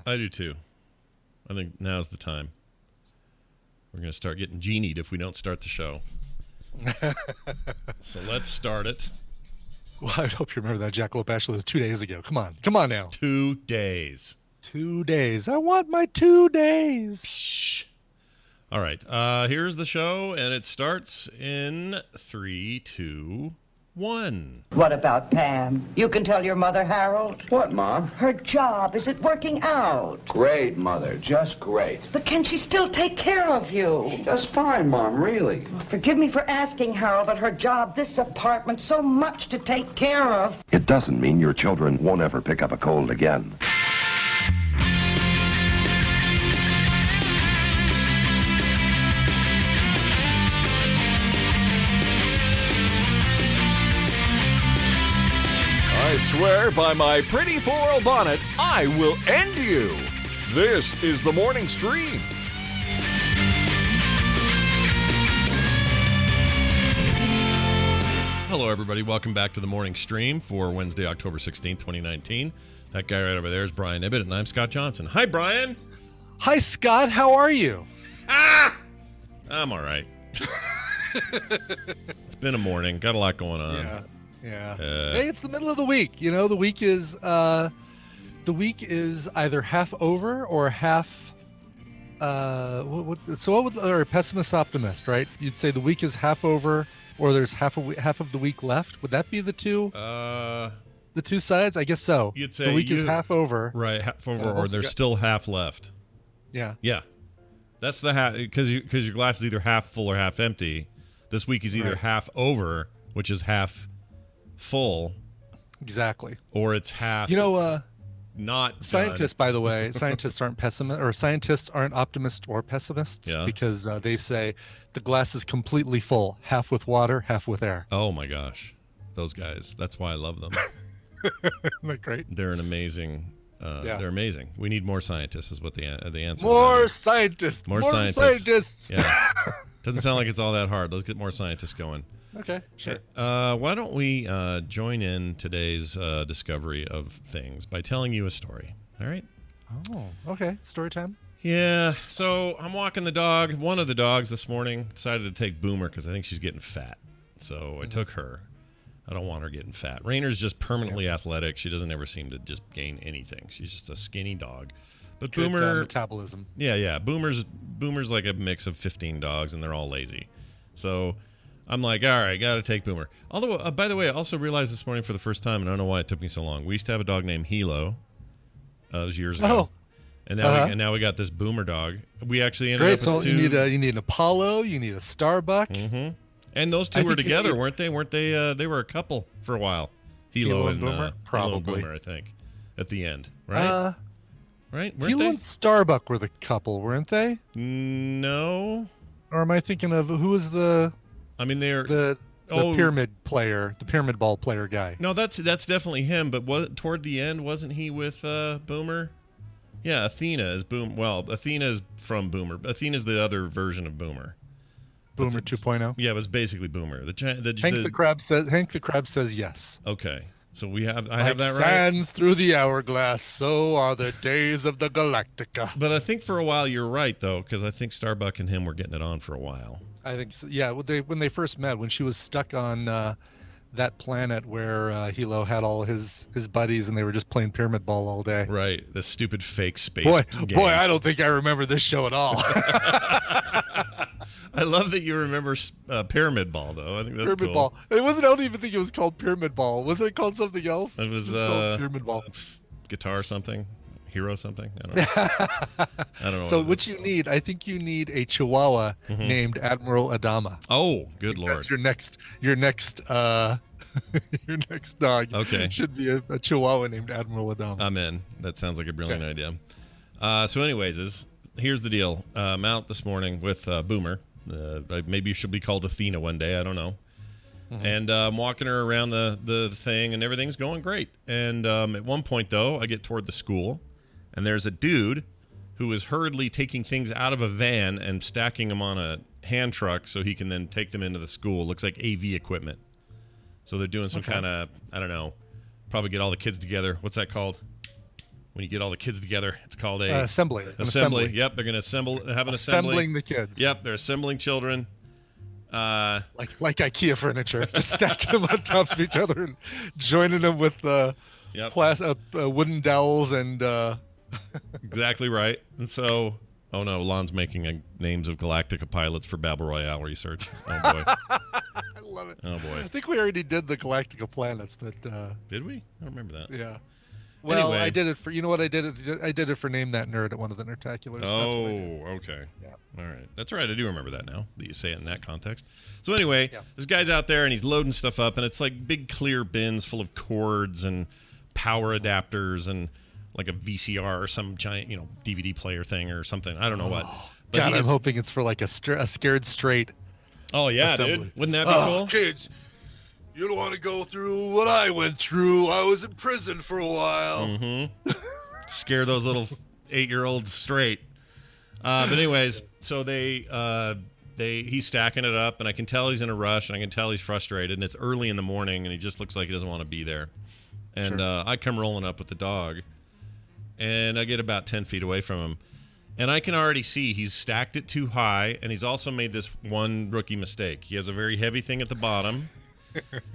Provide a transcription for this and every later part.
I do too. I think now's the time. We're going to start getting genied if we don't start the show. So let's start it. Well, I hope you remember that Jackalope Ashley was 2 days ago. Come on now. 2 days. 2 days. I want my 2 days. Shh. All right. Here's the show, and it starts in 3, 2, 1. What about Pam? You can tell your mother, Harold. What, Mom? Her job, is it working out? Great, Mother. Just great. But can she still take care of you? Just fine, Mom, really. Forgive me for asking, Harold, but her job, this apartment, so much to take care of. It doesn't mean your children won't ever pick up a cold again. I swear by my pretty floral bonnet, I will end you. This is the morning stream. Hello, everybody. Welcome back to the morning stream for Wednesday, October 16th, 2019. That guy right over there is Brian Ibbett, and I'm Scott Johnson. Hi, Brian. Hi, Scott. How are you? I'm all right. It's been a morning. Got a lot going on. Yeah. Hey, it's the middle of the week. You know, the week is either half over or half. What would, or pessimist optimist, right? You'd say the week is half over, or there's half of the week left. Would that be the two? The two sides? I guess so. You'd say the week is half over. Right, half over, or there's still half left. Yeah. Yeah. That's the half, because your glass is either half full or half empty. This week is either half over, which is half full, exactly, or it's half. Not scientists, done. By the way, scientists aren't pessimists, or scientists aren't optimists or pessimists, because they say the glass is completely full, half with water, half with air. Oh my gosh, those guys! That's why I love them. Isn't that great? They're an amazing. They're amazing. We need more scientists. Is what the answer. More scientists. More scientists. Yeah. Doesn't sound like it's all that hard. Let's get more scientists going. Okay, sure. Why don't we join in today's discovery of things by telling you a story? All right? Oh, okay. Story time? Yeah. So I'm walking the dog. One of the dogs this morning decided to take Boomer because I think she's getting fat. So I took her. I don't want her getting fat. Rainer's just permanently athletic. She doesn't ever seem to just gain anything. She's just a skinny dog. But good Boomer... metabolism. Yeah. Boomer's like a mix of 15 dogs, and they're all lazy. So... I'm like, all right, got to take Boomer. Although, by the way, I also realized this morning for the first time, and I don't know why it took me so long. We used to have a dog named Hilo. It was years ago. And now we got this Boomer dog. We actually ended up with two. You need an Apollo. You need a Starbuck. Mm-hmm. And those two were together, weren't they? Weren't they? They were a couple for a while. Hilo and Boomer, probably. Hilo and Boomer, I think, at the end, right? Right? Weren't Hilo and Starbuck were the couple, weren't they? No. Or am I thinking of who was the? I mean, they're the pyramid player, the pyramid ball player guy. No, that's definitely him. But toward the end, wasn't he with Boomer? Yeah, Athena is Boom. Well, Athena is from Boomer. Athena's the other version of Boomer. Boomer 2.0. Yeah, it was basically Boomer. Hank the Crab says yes. Okay, so I have that right. Sands through the hourglass, so are the days of the Galactica. But I think for a while you're right though, because I think Starbuck and him were getting it on for a while. I think so. Yeah, when they first met, when she was stuck on that planet where Hilo had all his buddies and they were just playing pyramid ball all day. Right, this stupid fake space game. Boy, I don't think I remember this show at all. I love that you remember pyramid ball, though. I think that's pyramid cool. Ball. I don't even think it was called pyramid ball. Wasn't it called something else? It was called pyramid ball. Guitar something. Hero something? I don't know. I don't know. So what you need, I think you need a Chihuahua named Admiral Adama. Oh, good Lord. That's your next your next dog. Okay. Should be a Chihuahua named Admiral Adama. I'm in. That sounds like a brilliant idea. So anyways, here's the deal. I'm out this morning with Boomer. Maybe she'll be called Athena one day. I don't know. And I'm walking her around the thing, and everything's going great. And at one point, though, I get toward the school, and there's a dude who is hurriedly taking things out of a van and stacking them on a hand truck so he can then take them into the school. Looks like AV equipment. So they're doing some kind of, I don't know, probably get all the kids together. What's that called? when you get all the kids together. It's called a assembly. An assembly. Yep, they're going to have an assembly. Assembling the kids. Yep, they're assembling children. Like IKEA furniture, just stacking them on top of each other and joining them with wooden dowels and. Exactly right. And so, oh no, Lon's making names of Galactica pilots for Battle Royale research. Oh boy. I love it. Oh boy. I think we already did the Galactica planets, but did we? I don't remember that. yeah. Well, Anyway. I did it for I did it. I did it for Name That Nerd at one of the Nerdtaculars. Oh, okay. Yeah. All right. That's right. I do remember that now that you say it in that context. So anyway, this guy's out there and he's loading stuff up, and it's like big clear bins full of cords and power adapters and like a VCR or some giant, DVD player thing or something. I don't know what. But God, I'm hoping it's for like a Scared Straight. Oh yeah, assembly. dude. Wouldn't that be cool? Kids, you don't want to go through what I went through. I was in prison for a while. Mm-hmm. Scare those little 8-year-olds straight. But anyways, so he's stacking it up, and I can tell he's in a rush, and I can tell he's frustrated, and it's early in the morning, and he just looks like he doesn't want to be there. And I come rolling up with the dog, and I get about 10 feet away from him, and I can already see he's stacked it too high, and he's also made this one rookie mistake. He has a very heavy thing at the bottom.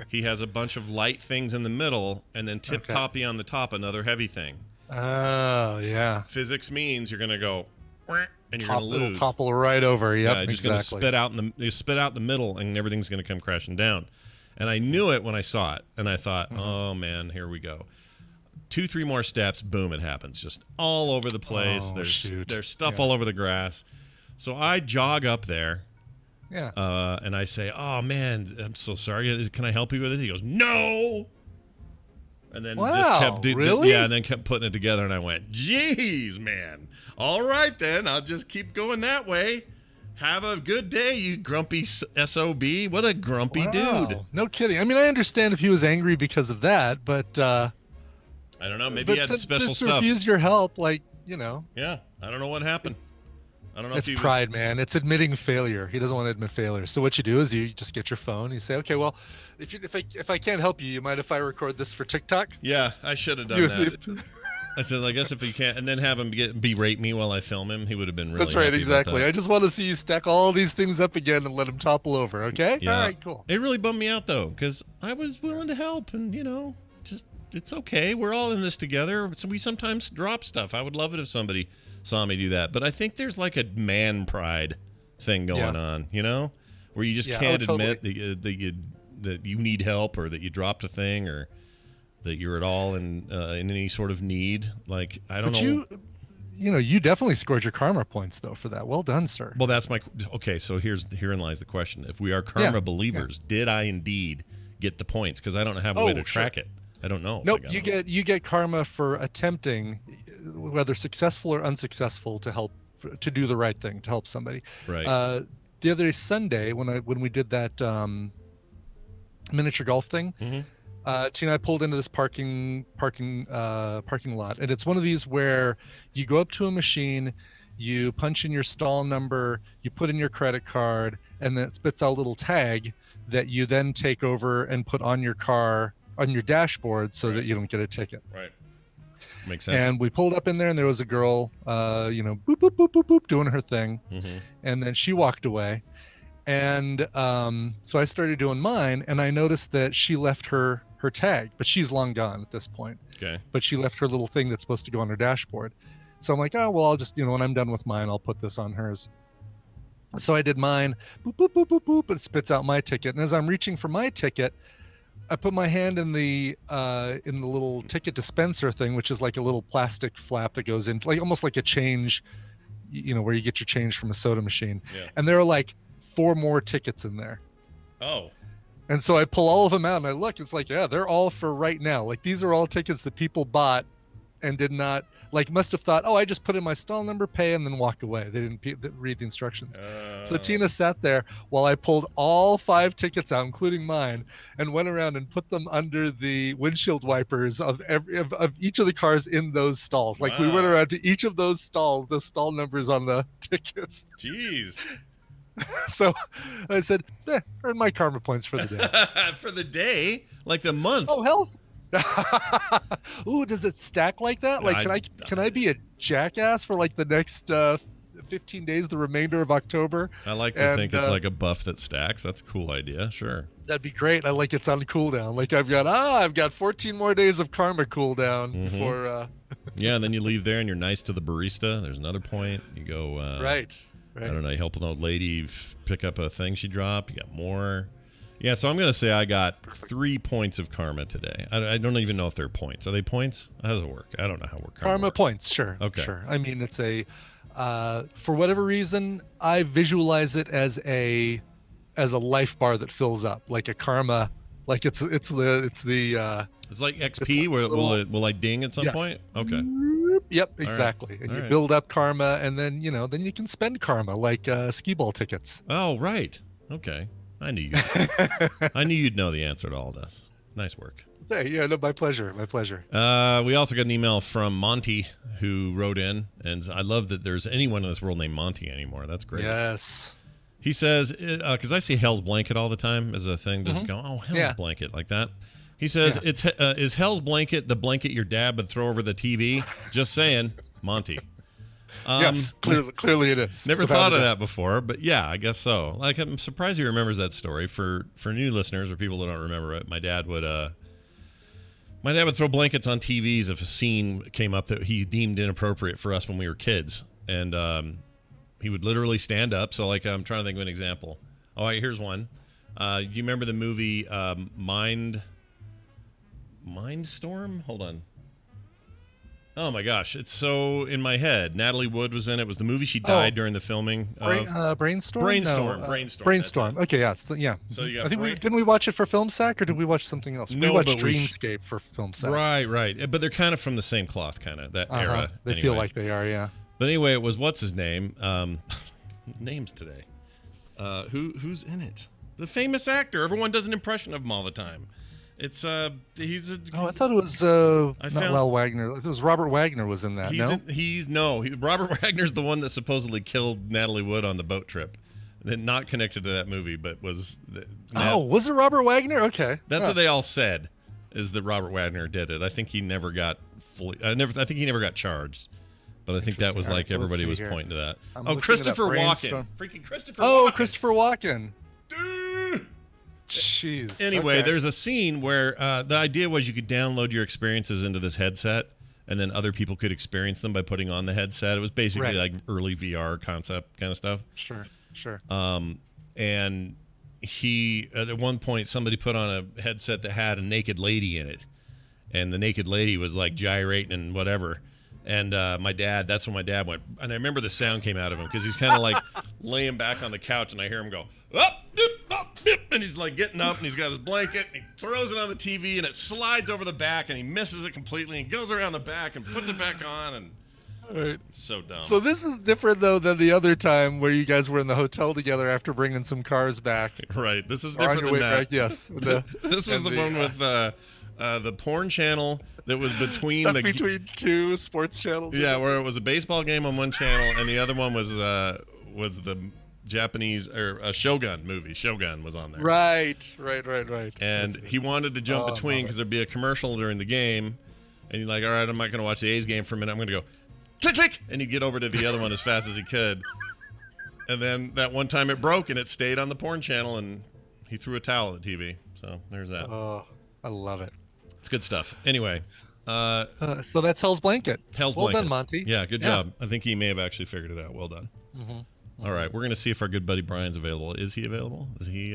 He has a bunch of light things in the middle, and then tip-toppy on the top, another heavy thing. Oh, yeah. Physics means you're going to go, and you're going to lose. It'll topple right over. Yep, yeah, just going to spit out the middle, and everything's going to come crashing down. And I knew it when I saw it, and I thought, oh, man, here we go. 2-3 more steps, boom, it happens. Just all over the place. There's stuff all over the grass. So I jog up there. Yeah. And I say, oh, man, I'm so sorry. Can I help you with it? He goes, no. And then just kept kept putting it together. And I went, geez, man. All right, then. I'll just keep going that way. Have a good day, you grumpy SOB. What a grumpy dude. No kidding. I mean, I understand if he was angry because of that, but... I don't know. Maybe he had special just stuff. Refuse your help, Yeah, I don't know what happened. I don't know it's if he pride, man. It's admitting failure. He doesn't want to admit failure. So what you do is you just get your phone. You say, okay, well, if I can't help you mind if I record this for TikTok? Yeah, I should have done that. I said, I guess if you can't, and then have him berate me while I film him, he would have been really. That's right, happy exactly. about that. I just want to see you stack all these things up again and let them topple over. Okay. Yeah. All right. Cool. It really bummed me out though, because I was willing to help, and just. It's okay. We're all in this together. So we sometimes drop stuff. I would love it if somebody saw me do that. But I think there's like a man pride thing going on, where you just can't admit that you need help, or that you dropped a thing, or that you're at all in any sort of need. Like, I don't know. You definitely scored your karma points though for that. Well done, sir. Well, that's okay. So herein lies the question: if we are karma believers, did I indeed get the points? Because I don't have a way to track it. I don't know. Nope, you get karma for attempting, whether successful or unsuccessful, to do the right thing, to help somebody. Right. The other day, Sunday, when we did that miniature golf thing, Tina and I pulled into this parking lot, and it's one of these where you go up to a machine, you punch in your stall number, you put in your credit card, and then it spits out a little tag that you then take over and put on your car. On your dashboard so that you don't get a ticket. Right. Makes sense. And we pulled up in there, and there was a girl, boop, boop, boop, boop, boop, doing her thing. Mm-hmm. And then she walked away. And so I started doing mine, and I noticed that she left her tag, but she's long gone at this point. Okay. But she left her little thing that's supposed to go on her dashboard. So I'm like, oh, well, I'll just, when I'm done with mine, I'll put this on hers. So I did mine, boop, boop, boop, boop, boop, and it spits out my ticket. And as I'm reaching for my ticket, I put my hand in the little ticket dispenser thing, which is like a little plastic flap that goes in, like almost like a change, where you get your change from a soda machine. Yeah. And there are like 4 more tickets in there. Oh. And so I pull all of them out, and I look. It's like, yeah, they're all for right now. Like, these are all tickets that people bought and did not, must have thought, oh, I just put in my stall number, pay, and then walk away. They didn't read the instructions. So Tina sat there while I pulled all 5 tickets out, including mine, and went around and put them under the windshield wipers of each of the cars in those stalls. Like, we went around to each of those stalls, the stall numbers on the tickets. Jeez. So I said, earn my karma points for the day. For the day? Like the month? Oh, hell. Ooh, does it stack like that? Like, can I be a jackass for like the next 15 days, the remainder of October? I like to think it's like a buff that stacks. That's a cool idea. Sure. That'd be great. I like it's on cooldown. Like I've got 14 more days of karma cooldown before. Yeah, and then you leave there and you're nice to the barista. There's another point. You go. Right. I don't know. You help an old lady pick up a thing she dropped. You got more. Yeah, so I'm going to say I got 3 points of karma today. I don't even know if they're points. Are they points? How does it work? I don't know how karma works. Points, sure. Okay. Sure. I mean, it's for whatever reason, I visualize it as a life bar that fills up, like a karma, like it's like XP. Will I ding at some point? Okay. Yep, exactly. Right. And you build up karma, and then you can spend karma like skee ball tickets. Oh, right. Okay. I knew you'd know the answer to all this. Nice work. Hey, yeah, no, my pleasure. My pleasure. We also got an email from Monty who wrote in, and I love that there's anyone in this world named Monty anymore. That's great. Yes. He says, because I see Hell's Blanket all the time as a thing, just go, oh, Hell's Blanket, like that. He says, is Hell's Blanket the blanket your dad would throw over the TV? Just saying, Monty. Yes, clearly it is. Never thought of that before, but yeah, I guess so. Like, I'm surprised he remembers that story. For new listeners or people that don't remember it, my dad would throw blankets on TVs if a scene came up that he deemed inappropriate for us when we were kids, and he would literally stand up. So, like, I'm trying to think of an example. All right, here's one. Do you remember the movie Mindstorm? Hold on. Oh my gosh, it's so in my head. Natalie Wood was in it. It was the movie she died during the filming of Brainstorm. Brainstorm. Okay, yeah, yeah. So you got didn't we watch it for Film Sack, or did we watch something else? No, we watched Dreamscape for Film Sack. Right. But they're kind of from the same cloth, kind of that era. They feel like they are, yeah. But anyway, it was what's his name? Names today. Who's in it? The famous actor. Everyone does an impression of him all the time. It's I thought it was not Lyle Wagner. It was Robert Wagner was in that. Robert Wagner's the one that supposedly killed Natalie Wood on the boat trip. Then not connected to that movie, but was was it Robert Wagner? Okay. That's what they all said, is that Robert Wagner did it. I think he never got I think he never got charged. But I think that was like everybody was pointing to that. Christopher Walken. Freaking Christopher Walken. Oh, Christopher Walken. Jeez. Anyway, there's a scene where the idea was you could download your experiences into this headset, and then other people could experience them by putting on the headset. It was basically like early VR concept kind of stuff. Sure. And he, at one point, somebody put on a headset that had a naked lady in it, and the naked lady was like gyrating and whatever. And that's when my dad went, and I remember the sound came out of him because he's kind of like laying back on the couch, and I hear him go, up, dip, up, dip, and he's like getting up, and he's got his blanket, and he throws it on the TV, and it slides over the back, and he misses it completely, and goes around the back and puts it back on, and it's so dumb. So this is different, though, than the other time where you guys were in the hotel together after bringing some cars back. Right. This is different than that. Back, yes. This was the one with the porn channel that was between between two sports channels. Yeah, where it was a baseball game on one channel and the other one was the Japanese or a Shogun movie. Shogun was on there. Right. And he wanted to jump between because there'd be a commercial during the game, and he's like, "All right, I'm not going to watch the A's game for a minute. I'm going to go click click," and he'd get over to the other one as fast as he could. And then that one time it broke and it stayed on the porn channel, and he threw a towel at the TV. So there's that. Oh, I love it. It's good stuff. Anyway. So that's Hell's Blanket. Blanket. Well done, Monty. Yeah, good job. I think he may have actually figured it out. Well done. All right, we're going to see if our good buddy Brian's available. Is he available? Does he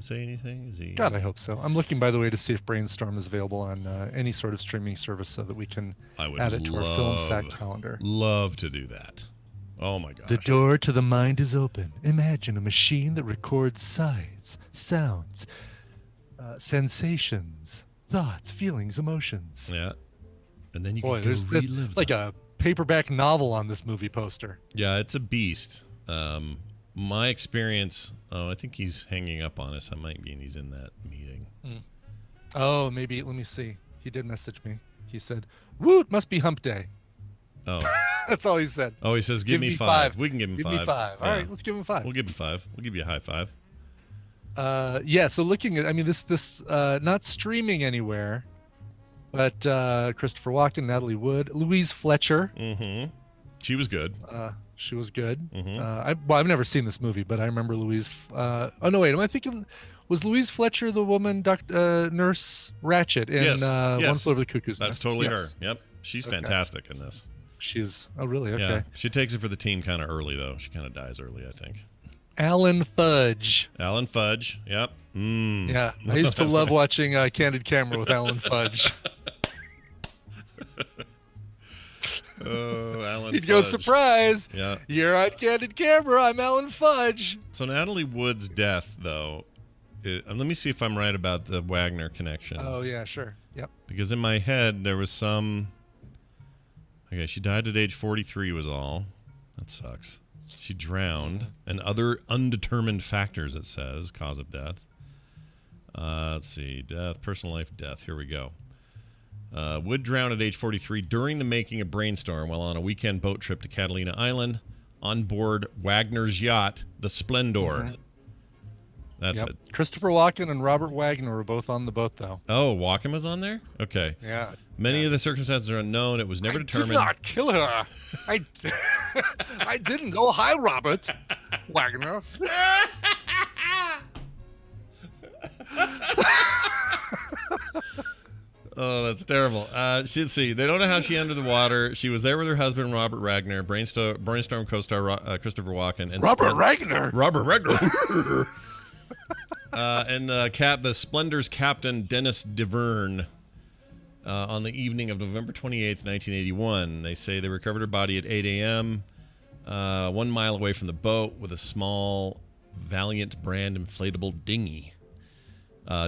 say anything? Is he? God, I hope so. I'm looking, by the way, to see if Brainstorm is available on any sort of streaming service so that we can add it to our Film Sack calendar. Love to do that. Oh, my gosh. The door to the mind is open. Imagine a machine that records sights, sounds, sensations, thoughts, feelings, emotions. Yeah. And then you can relive like a paperback novel on this movie poster. Yeah, it's a beast. My experience, I think he's hanging up on us. I might mean he's in that meeting. Oh, maybe. Let me see. He did message me. He said, "Woo, it must be hump day." Oh. That's all he said. Oh, he says, give me 5. We can give him 5. Give me 5. All right, let's give him 5. We'll give him 5. We'll give you a high 5. Yeah, so looking at, I mean, this not streaming anywhere. But Christopher Walken, Natalie Wood, Louise Fletcher. Mm-hmm. She was good. She was good. Mm-hmm. I've never seen this movie, but I remember Louise. Oh no, wait. Am I thinking? Was Louise Fletcher the woman, Nurse Ratched in Yes. One Flew Over the Cuckoo's That's Nest? totally Yes. her. Yep. She's Okay. fantastic in this. She's. Oh really? Okay. Yeah. She takes it for the team kind of early, though. She kind of dies early, I think. Alan Fudge. Alan Fudge. Yep. Mm. Yeah, I used to love watching Candid Camera with Alan Fudge. Oh, Alan He'd Fudge. go, surprise! Yeah. You're on Candid Camera. I'm Alan Fudge. So Natalie Wood's death, though, and let me see if I'm right about the Wagner connection. Oh yeah, sure. Yep. Because in my head there was some. Okay, she died at age 43 was all. That sucks. She drowned, and other undetermined factors, it says, cause of death. Let's see, death, personal life, death. Here we go. Wood drowned at age 43 during the making of Brainstorm while on a weekend boat trip to Catalina Island on board Wagner's yacht, the Splendor. That's Yep. it. Christopher Walken and Robert Wagner were both on the boat, though. Oh, Walken was on there? Okay. Yeah. Many of the circumstances are unknown. It was never determined. Did not kill her. I didn't. Oh, hi, Robert Wagner. Oh, that's terrible. Let's see. They don't know how she entered the water. She was there with her husband, Robert Wagner, Brainstorm co-star Christopher Walken, and Robert Wagner. Robert Wagner. And the Splendor's captain, Dennis DeVerne, on the evening of November 28th, 1981. They say they recovered her body at 8 a.m., 1 mile away from the boat with a small Valiant brand inflatable dinghy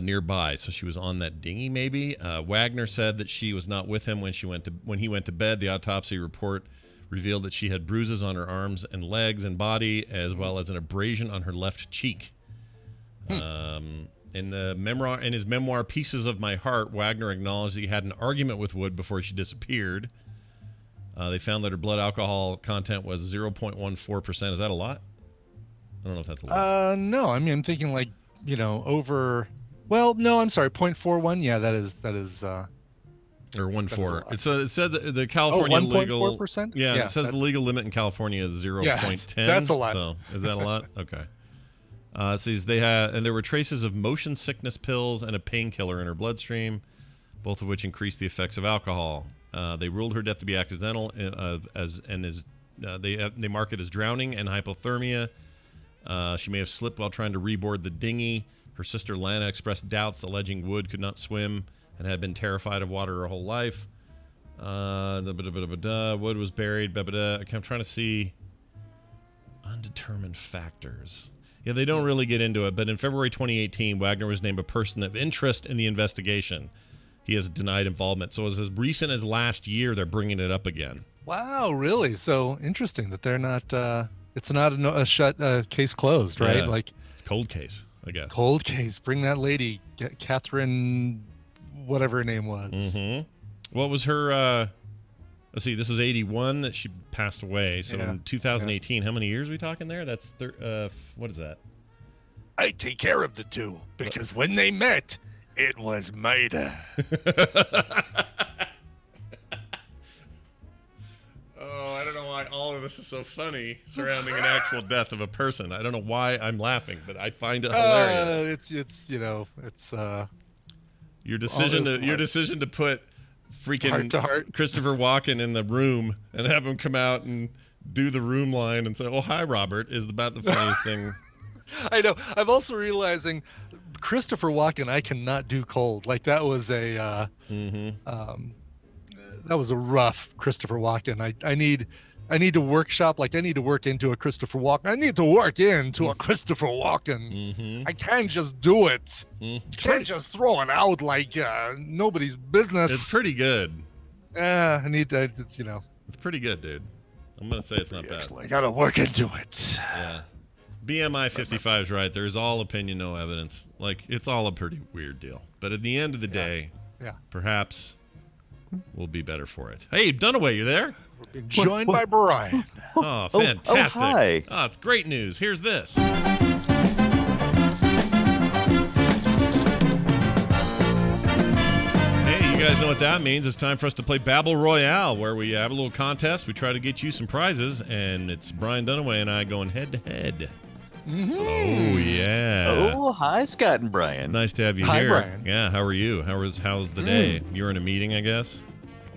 nearby. So she was on that dinghy, maybe. Wagner said that she was not with him when he went to bed. The autopsy report revealed that she had bruises on her arms and legs and body, as well as an abrasion on her left cheek. In his memoir, Pieces of My Heart, Wagner acknowledged that he had an argument with Wood before she disappeared. They found that her blood alcohol content was 0.14%. Is that a lot? I don't know if that's a lot. No. I mean, I'm thinking like, over. Well, no, I'm sorry, 0.41. Yeah, that is. Or 1.4. It said the California legal. 1.4%? Yeah, Yeah, it says the legal limit in California is 0.10. that's a lot. So is that a lot? Okay. It says there were traces of motion sickness pills and a painkiller in her bloodstream, both of which increased the effects of alcohol. They ruled her death to be accidental, they mark it as drowning and hypothermia. She may have slipped while trying to reboard the dinghy. Her sister Lana expressed doubts, alleging Wood could not swim and had been terrified of water her whole life. Wood was buried. I'm trying to see undetermined factors. Yeah, they don't really get into it, but in February 2018, Wagner was named a person of interest in the investigation. He has denied involvement. So as recent as last year, they're bringing it up again. Wow, really? So interesting that they're not. It's not a shut case closed, right? Yeah. Like It's cold case, I guess. cold case. Bring that lady, Catherine, whatever her name was. Mm-hmm. What was her? Let's see. This is 81 that she passed away. So in 2018, how many years are we talking there? That's what is that? I take care of the two because when they met, it was murder. Oh, I don't know why all of this is so funny surrounding an actual death of a person. I don't know why I'm laughing, but I find it hilarious. It's Your decision to put freaking Heart to heart. Christopher Walken in the room and have him come out and do the room line and say, "Oh, hi, Robert," is about the funniest thing. I know. I'm also realizing Christopher Walken, I cannot do cold. Like that was a that was a rough Christopher Walken. I need to workshop. Like I need to work into a Christopher Walken. I need to work into a Christopher Walken. Mm-hmm. I can't just do it. Can't just throw it out like nobody's business. It's pretty good. I need to. It's It's pretty good, dude. I'm gonna say it's not bad. I gotta work into it. Yeah. BMI 55 is right. There's all opinion, no evidence. Like, it's all a pretty weird deal. But at the end of the day, perhaps we'll be better for it. Hey, Dunaway, you there? Joined by Brian. Oh, fantastic. hi. Oh, it's great news. Here's this. Hey, you guys know know what that means. It's time for us to play Babble Royale, where we have a little contest. We try to get you some prizes, and it's Brian Dunaway and I going head-to-head. Oh, yeah. Oh, hi, Scott and Brian. Nice to have you Hi, here. Brian. Yeah, how are you? How's the day? You're in a meeting, I guess?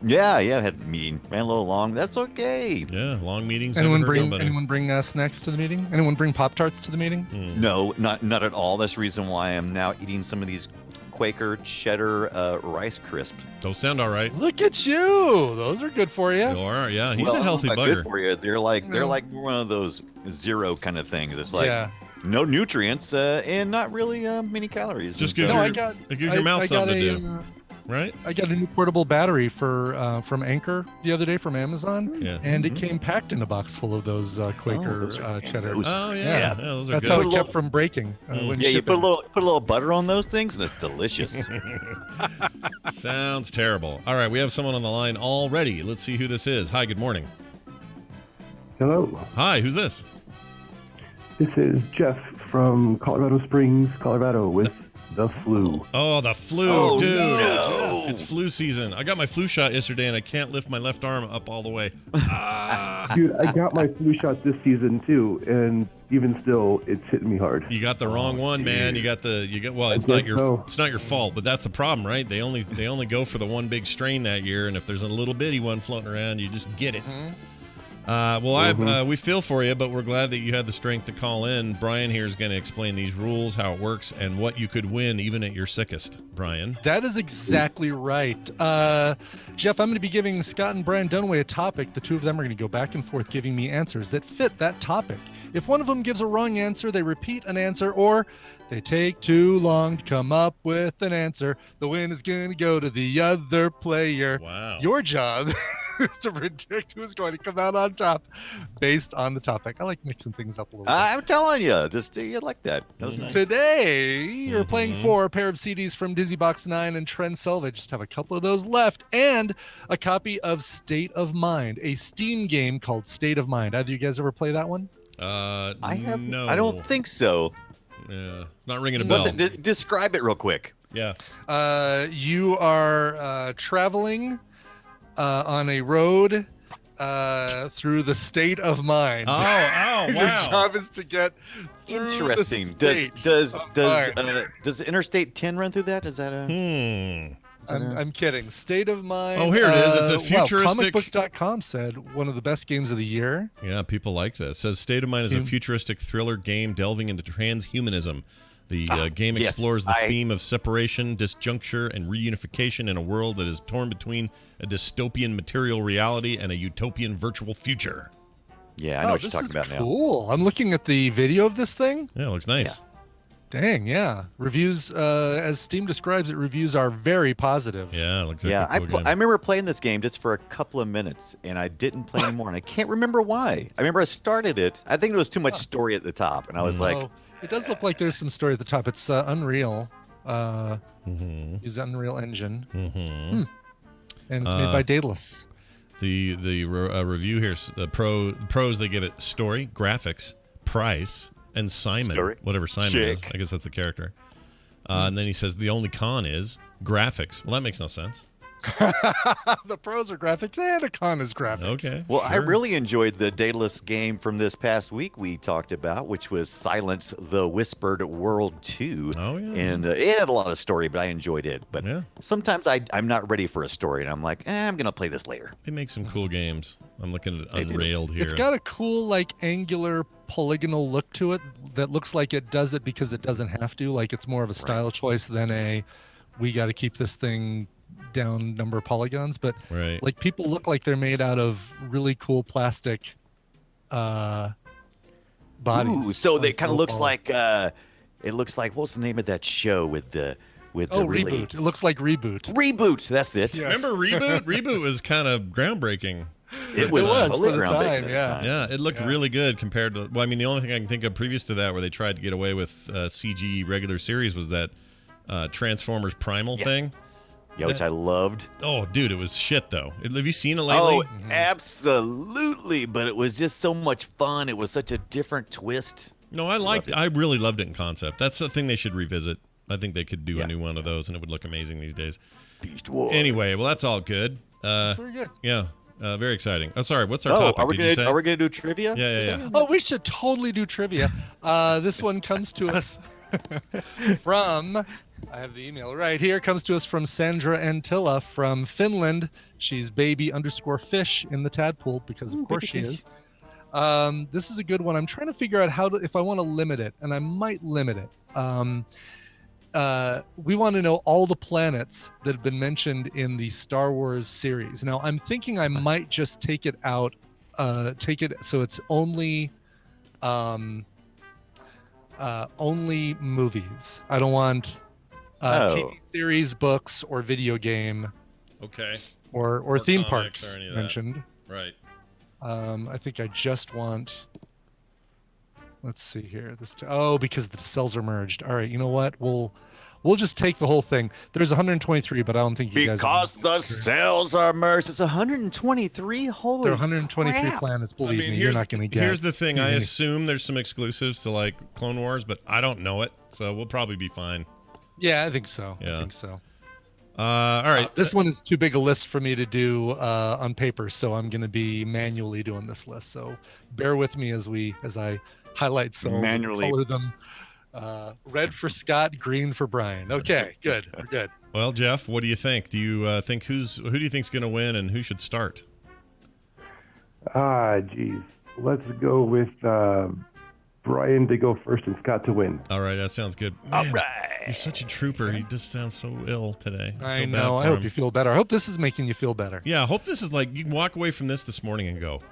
Yeah, I had a meeting. Ran a little long. That's okay. Yeah, long meetings. Anyone never hurt bring nobody. snacks to the meeting? Anyone bring Pop-Tarts to the meeting? No, not at all. That's the reason why I'm now eating some of these Quaker cheddar Rice Crisps. Those sound all right. Look at you. Those are good for you. You are, yeah. He's Well, a healthy not bugger. Good for you. They're like one of those zero kind of things. It's like Yeah. no nutrients and not really many calories. Just And gives so- your- it gives your mouth something to do. Right? I got a new portable battery from Anchor the other day from Amazon, Yeah. and it came packed in a box full of those Quaker those are- cheddar. those- Oh, yeah. Yeah. Yeah, those are That's good. how it kept from breaking. When Yeah, you put a shipping. little butter on those things, and it's delicious. Sounds terrible. All right, we have someone on the line already. Let's see who this is. Hi, good morning. Hello, Hi, who's this? this is Jeff from Colorado Springs, Colorado with the flu. Oh, the flu, Oh, dude. no. It's flu season. I got my flu shot yesterday, and I can't lift my left arm up all the way. Ah. Dude, I got my flu shot this season too, and even still, it's hitting me hard. You got the wrong one, man. Well, it's I not guess your so. it's not your fault, but that's the problem, right? They only go for the one big strain that year, and if there's a little bitty one floating around, you just get it. We feel for you, but we're glad that you had the strength to call in. Brian here is going to explain these rules, how it works, and what you could win even at your sickest. Brian. That is exactly right. Jeff, I'm going to be giving Scott and Brian Dunaway a topic. The two of them are going to go back and forth giving me answers that fit that topic. If one of them gives a wrong answer, they repeat an answer, or they take too long to come up with an answer, the win is going to go to the other player. Wow. Your job is to predict who's going to come out on top based on the topic. I like mixing things up a little bit. I'm telling you, you like that. That was nice. Today, you're playing for a pair of CDs from Dizzy Box 9 and Trend Selvage. Just have a couple of those left, and a copy of State of Mind, a Steam game called State of Mind. Either you guys ever play that one? I have. No. I don't think so. Yeah, not ringing a bell. Describe it real quick. Yeah. You are traveling on a road through the State of Mind. Oh, Your job is to get through Interesting. The state Does of mind. does Interstate 10 run through that? Is that a? I'm kidding. State of Mind. Oh, here it is. It's a futuristic- Wow, comicbook.com said one of the best games of the year. Yeah, people like this. It says State of Mind is a futuristic thriller game delving into transhumanism. The game yes, explores the theme of separation, disjuncture, and reunification in a world that is torn between a dystopian material reality and a utopian virtual future. Yeah, I know what you're this talking is about now. cool. I'm looking at the video of this thing. Yeah, it looks nice. Dang, yeah. Reviews, as Steam describes it, reviews are very positive. Yeah, it looks like Yeah, a cool game. I remember playing this game just for a couple of minutes, and I didn't play anymore, and I can't remember why. I remember I started it. I think there was too much story at the top, and I was like, Oh, it does look like there's some story at the top. It's Unreal. Use Unreal Engine. And it's made by Daedalus. The review here, the pros, they give it story, graphics, price, and Simon, Story. whatever Simon Chick. is. I guess that's the character. And then he says the only con is graphics. Well, that makes no sense. The pros are graphics and a con is graphics. Okay. well, I sure. really enjoyed the Daedalus game from this past week we talked about, which was Silence the Whispered World 2. Oh, yeah. And it had a lot of story, but I enjoyed it. But Yeah. sometimes I'm not ready for a story, and I'm like, I'm going to play this later. They make some cool games. I'm looking at They do. Unrailed here. It's got a cool, like, angular, polygonal look to it that looks like it does it because it doesn't have to. Like, it's more of a style choice than we got to keep this thing down number of polygons. But, Right. like, people look like they're made out of really cool plastic bodies. Ooh, so Like it kind of low looks poly. like it looks like, what's the name of that show with the really Reboot. It looks like Reboot. Reboot, that's it. Yeah. Remember Reboot? Reboot was kind of groundbreaking. It was was totally for the groundbreaking time, at the yeah. time. Yeah, it looked really good compared to. Well, I mean, the only thing I can think of previous to that, where they tried to get away with CG regular series, was that Transformers Primal thing. Yeah, which I loved. Oh, dude, it was shit though. Have you seen it lately? Oh, absolutely! But it was just so much fun. It was such a different twist. No, I really loved it in concept. That's the thing they should revisit. I think they could do a new one of those, and it would look amazing these days. Beast Wars. Anyway, well, that's all good. That's very good. Yeah, very exciting. Oh, sorry, what's our topic? Are we Did you say? are we gonna do trivia? Yeah. Oh, we should totally do trivia. This one comes to us from, I have the email right here, comes to us from Sandra Antilla from Finland. She's baby_fish in the tadpool because of course she is. This is a good one. I'm trying to figure out if I want to limit it, and I might limit it. We want to know all the planets that have been mentioned in the Star Wars series. Now, I'm thinking I might just take it out, take it so it's only movies. I don't want TV series, books, or video game. Okay. Or theme comics parks or any of that. mentioned. Right. I think I just want. Let's see here. Because the cells are merged. All right. You know what? We'll just take the whole thing. There's 123, but I don't think you guys. Because the cells are merged. It's 123. Holy. There are 123 crap. planets. Believe me, you're not going to get. Here's the thing. I assume there's some exclusives to like Clone Wars, but I don't know it, so we'll probably be fine. Yeah, I think so. Yeah. I think so. All right. This one is too big a list for me to do on paper, so I'm going to be manually doing this list. So bear with me as I highlight cells Manually. and color them. Red for Scott, green for Brian. Okay, good. We're good. Well, Jeff, what do you think? Do you think who do you think's going to win, and who should start? Geez. Let's go with Brian to go first and Scott to win. All right, that sounds good. Man, All right. you're such a trooper. He just sounds so ill today. I feel bad know. for I hope him. you feel better. I hope this is making you feel better. Yeah, I hope this is like you can walk away from this morning and go,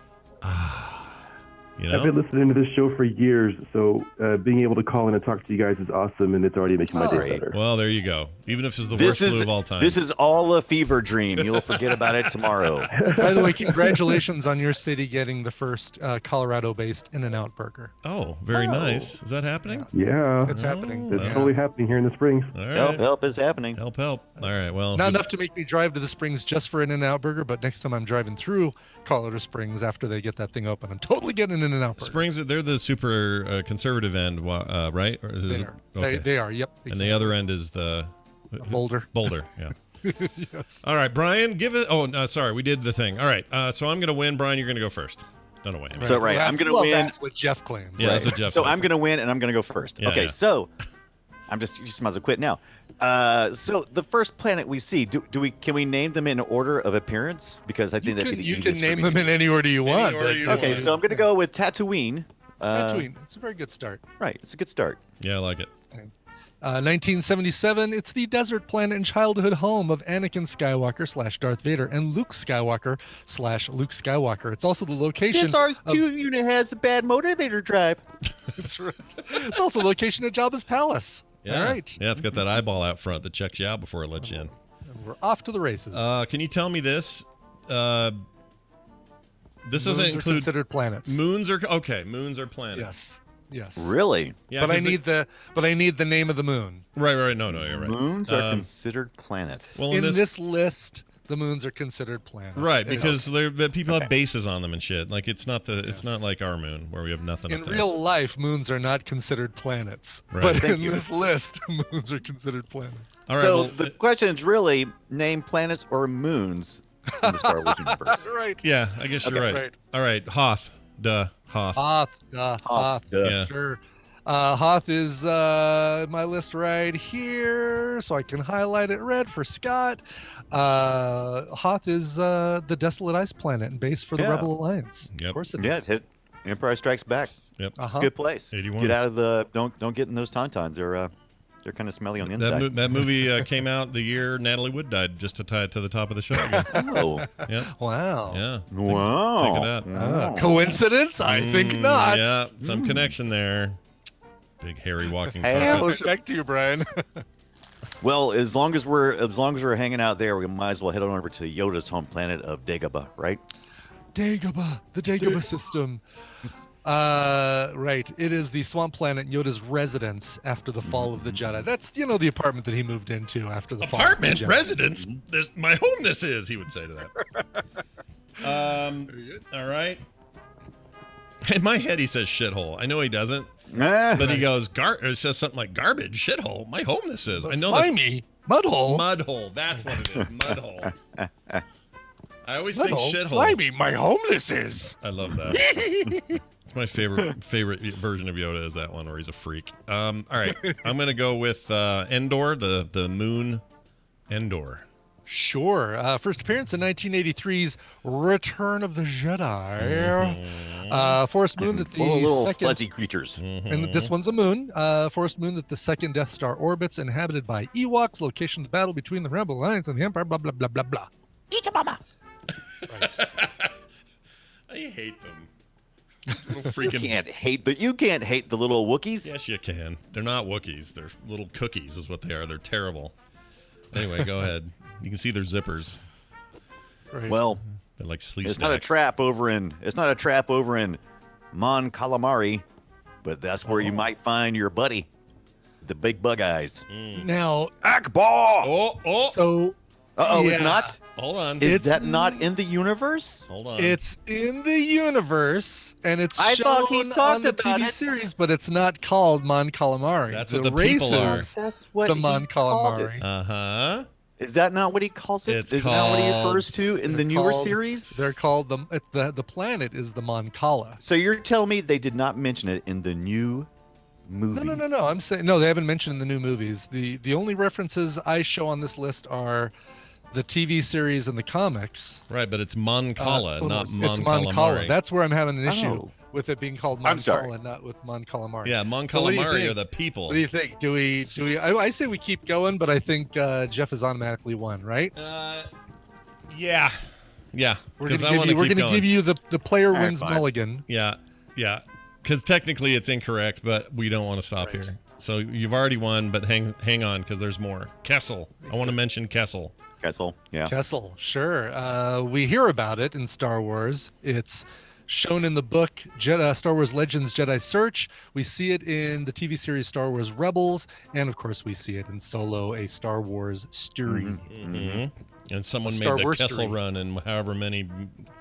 you I've been know. listening to this show for years, so being able to call in and talk to you guys is awesome, and it's already making my day better. Well, there you go. Even if it's the worst flu of all time. This is all a fever dream. You'll forget about it tomorrow. By the way, congratulations on your city getting the first Colorado-based In-N-Out burger. Oh, very nice. Is that happening? Yeah, It's happening. that's Yeah. totally happening here in the Springs. All right. Help is happening. Help. All right. Well, Not enough to make me drive to the Springs just for an In-N-Out burger, but next time I'm driving through Colorado Springs after they get that thing open, I'm totally getting an In-N-Out burger. Springs, they're the super conservative end, right? Or is They it- are. Okay. They are. Yep. And the other end is the Boulder. Boulder, yeah. Yes. All right, Brian, give it. Oh, no, sorry, we did the thing. All right, so I'm going to win. Brian, you're going to go first. Don't know why. So, right, Well, I'm going to well, win. That's what Jeff claims. Yeah, that's what Jeff So says. I'm going to win, and I'm going to go first. Yeah, okay, yeah. so you just might as well quit now. So the first planet we see, can we name them in order of appearance? Because I think that'd be the You easiest can for name me them to in any order you want. order but- you Okay, want. so I'm going to go with Tatooine. Tatooine. It's a very good start. Right, it's a good start. Yeah, I like it. 1977, it's the desert planet and childhood home of Anakin Skywalker / Darth Vader and Luke Skywalker / Luke Skywalker. It's also the location. This R2 unit has a bad motivator drive. That's right. It's also the location of Jabba's palace. Yeah. All right. Yeah, it's got that eyeball out front that checks you out before it lets you in. We're off to the races. Can you tell me this? This Moons doesn't are include considered planets. moons are okay. Moons are planets. Yes. Yes. Really? Yeah, but I 'cause need the name of the moon. Right. No, you're right. Moons are considered planets. Well, In this list, the moons are considered planets. right, Yes. because people have bases on them and shit. Like it's not like our moon where we have nothing. In up there. real life, moons are not considered planets. Right. But Thank in you. this list, moons are considered planets. All right. So well, the question is really name planets or moons in the Star Wars universe. Right. yeah, I guess you're Okay, right. right. All right, Hoth. Hoth. Hoth. Duh. Yeah. Sure. Hoth is my list right here, so I can highlight it red for Scott. Hoth is the desolate ice planet and base for the Yeah. Rebel Alliance. Yep. Of course it is. Yeah, it hit Empire Strikes Back. Yep. It's a good place. 81. Get out of the don't get in those tauntauns. They're kind of smelly on the inside. That movie came out the year Natalie Wood died, just to tie it to the top of the show. Again. Oh, Yeah. Wow. Yeah. wow! Think of that. Ah, coincidence? I think not. Yeah, some connection there. Big hairy walking Hey, carpet. Back to you, Brian. Well, as long as we're hanging out there, we might as well head on over to Yoda's home planet of Dagobah, right? Dagobah, the Dagobah system. Right. It is the swamp planet Yoda's residence after the fall of the Jedi. That's the apartment that he moved into after the fall of Apartment the Jedi. residence. This my home. This is. He would say to that. All right. In my head, he says shithole. I know he doesn't, But he goes, or it says something like garbage, shithole. My home this is. I know this. Slimy. Mudhole. Mudhole. That's what it is. Mudhole. I always think Mudhole. shithole. Slimy. My home this is. I love that. It's my favorite version of Yoda is that one where he's a freak. All right. I'm going to go with Endor, the moon Endor. Sure. First appearance in 1983's Return of the Jedi. Forest moon that the little second... fuzzy creatures. And this one's a moon. Forest moon that the second Death Star orbits, inhabited by Ewoks. Location of the battle between the Rebel Alliance and the Empire. Blah, blah, blah, blah, blah. Eat your mama. Right. I hate them. Little freaking... You can't hate the little Wookiees. Yes, you can. They're not Wookiees. They're little cookies is what they are. They're terrible. Anyway, go ahead. You can see their zippers. Right. Well, they're like sleep it's snack. not a trap over in Mon Calamari, but that's where you might find your buddy, the big bug eyes. Now, Akbar. Oh. So, It's not. Hold on. Is that not in the universe? Hold on. it's in the universe, and it's I thought he shown talked on the about TV it. series, but it's not called Mon Calamari. That's what the people are. That's what The he Mon called Calamari. it. Uh-huh. Is that not what he calls it? It's Is that what he called- refers to in the They're newer called- series? They're called the planet is the Mon Cala. So you're telling me they did not mention it in the new movies? No. I'm saying no. They haven't mentioned in the new movies. The only references I show on this list are the TV series and the comics. Right, but it's Mon Cala, not it's Mon Mon Cala. Calamari. That's where I'm having an issue Oh. with it being called I'm Mon sorry. Cala, not with Mon Calamari. Yeah, Mon So what do you Calamari think? are the people. What do you think? Do we? I say we keep going, but I think Jeff is automatically won, right? Yeah. Yeah, We're because gonna I want to keep give going. you the player right, wins fine. mulligan. Yeah. Because technically it's incorrect, but we don't want to stop Right. here. So you've already won, but hang on, because there's more. Kessel. I want to mention Kessel. Kessel, yeah. Kessel, sure. We hear about it in Star Wars. It's shown in the book Star Wars Legends Jedi Search. We see it in the TV series Star Wars Rebels. And of course, we see it in Solo, a Star Wars story. Mm-hmm. And someone made Star the Wars Kessel story. run in however many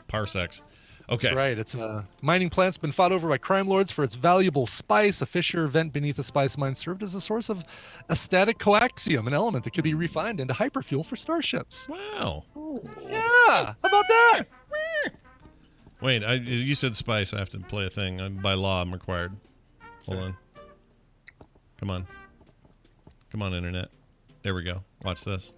parsecs. Okay. That's right. It's a mining plant's been fought over by crime lords for its valuable spice. A fissure vent beneath a spice mine served as a source of a static coaxium, an element that could be refined into hyperfuel for starships. Wow. Yeah, how about that? Wait, you said spice. I have to play a thing. By law, I'm required. Hold on. Come on, Internet. There we go. Watch this.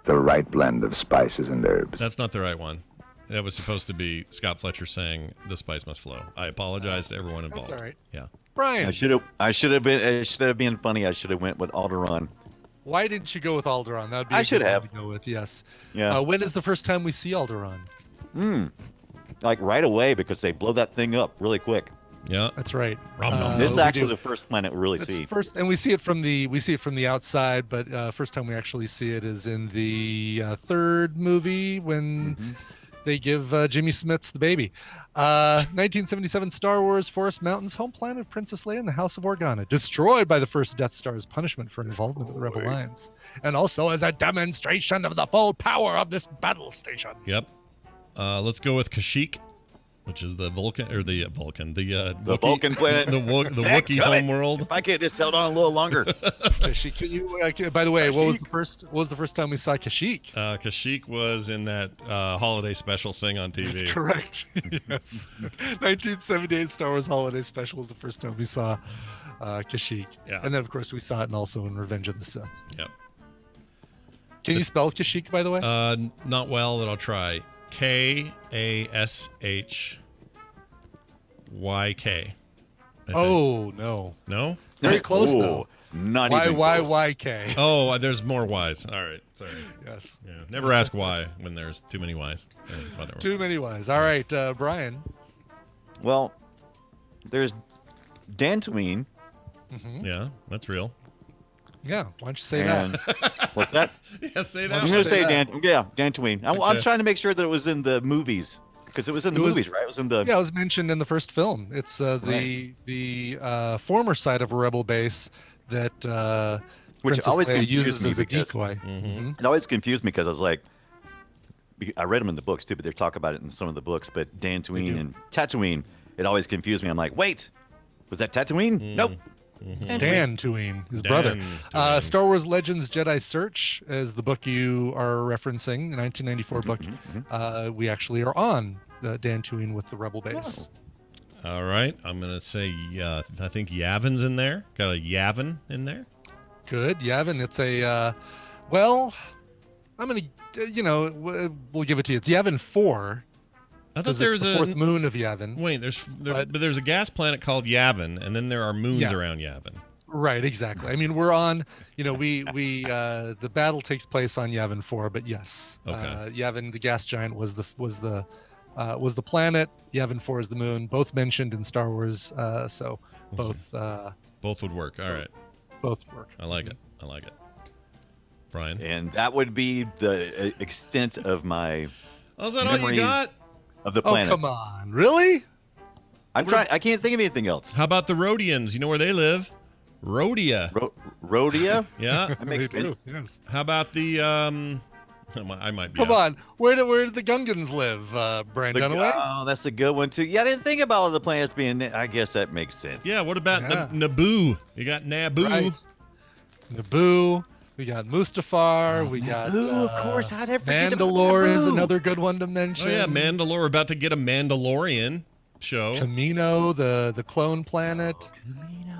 The right blend of spices and herbs. That's not the right one. That was supposed to be Scott Fletcher saying the spice must flow. I apologize to everyone involved. That's all right. Yeah. Brian, It should have been funny. I should have went with Alderaan. why didn't you go with Alderaan? That would be I a should good one have. to go with. Yes. Yeah. When is the first time we see Alderaan? Like right away because they blow that thing up really quick. Yeah. That's right. Rom-nom. This is we actually do. the first planet we really It's see. first, and we see it from the outside, but first time we actually see it is in the third movie when they give Jimmy Smits the baby. 1977 Star Wars Forest Mountains, home planet of Princess Leia and the House of Organa, destroyed by the first Death Star as punishment for involvement with the Rebel Alliance, and also as a demonstration of the full power of this battle station. Yep. Let's go with Kashyyyk, which is the Vulcan or the Vulcan, the Wookiee, Vulcan planet. the Wookiee Damn it. homeworld. If I could have just held on a little longer. Kashyyyk, can you, by the way, what was the first time we saw Kashyyyk? Kashyyyk was in that holiday special thing on TV. Correct. Yes. 1978 Star Wars Holiday Special was the first time we saw Kashyyyk. Yeah. And then, of course, we saw it also in Revenge of the Sith. Yep. Can you spell Kashyyyk, by the way? Not well, but I'll try. Kashyyyk. Oh, no. No? Very close, though. Not even close. YYYK. Oh, there's more Y's. All right. Sorry. Yes. Yeah. Never ask why when there's too many Y's. Yeah, whatever. Too many Y's. All right, Brian. Well, there's Dantooine. Yeah, that's real. Yeah, why don't you say And that? what's that? Yeah, say I'm that. going to say that. Dantooine. I'm Okay. trying to make sure that it was in the movies because it was in the It was- movies, right? It was in the. Yeah, it was mentioned in the first film. It's the former site of a rebel base that Which Princess always Leia confused uses me as a because- decoy. Mhm. It always confused me because I was like, I read them in the books too, but they talk about it in some of the books. But Dantooine and Tatooine, it always confused me. I'm like, wait, Was that Tatooine? Nope. Dan Tuine, his Dan brother. Tuine. Star Wars Legends Jedi Search is the book you are referencing, the 1994 book. We actually are on Dan Tuine with the Rebel base. All right. I'm going to say, I think Yavin's in there. Got a Yavin in there. Good. Yavin, it's a, well, I'm going to, we'll give it to you. It's Yavin 4. I thought 'cause there it's was the fourth moon of Yavin. Wait, but there's a gas planet called Yavin, and then there are moons around Yavin. Right, exactly. I mean, we're on, we the battle takes place on Yavin 4, but yes. Okay. Yavin, the gas giant, was the planet. Yavin 4 is the moon. Both mentioned in Star Wars, so both would work. All right. Both work. I like it. Brian. And that would be the extent of my Oh, is that all you memories got? of the planet. Oh, come on. Really? I'm trying. I can't think of anything else. How about the Rhodians? You know where they live? Rhodia. Rhodia? Yeah. That makes They do, sense. yes. How about the I might be Come out. on. Where did the Gungans live, Brian Dunaway? Oh, that's a good one too. Yeah, I didn't think about all the planets being. I guess that makes sense. Yeah, what about Yeah. Naboo? You got Naboo. Right. Naboo. We got Mustafar. We got of course. How'd I forget about Mandalore is Naboo? another good one to mention. Oh yeah, Mandalore. We're about to get a Mandalorian show. Camino, the clone planet.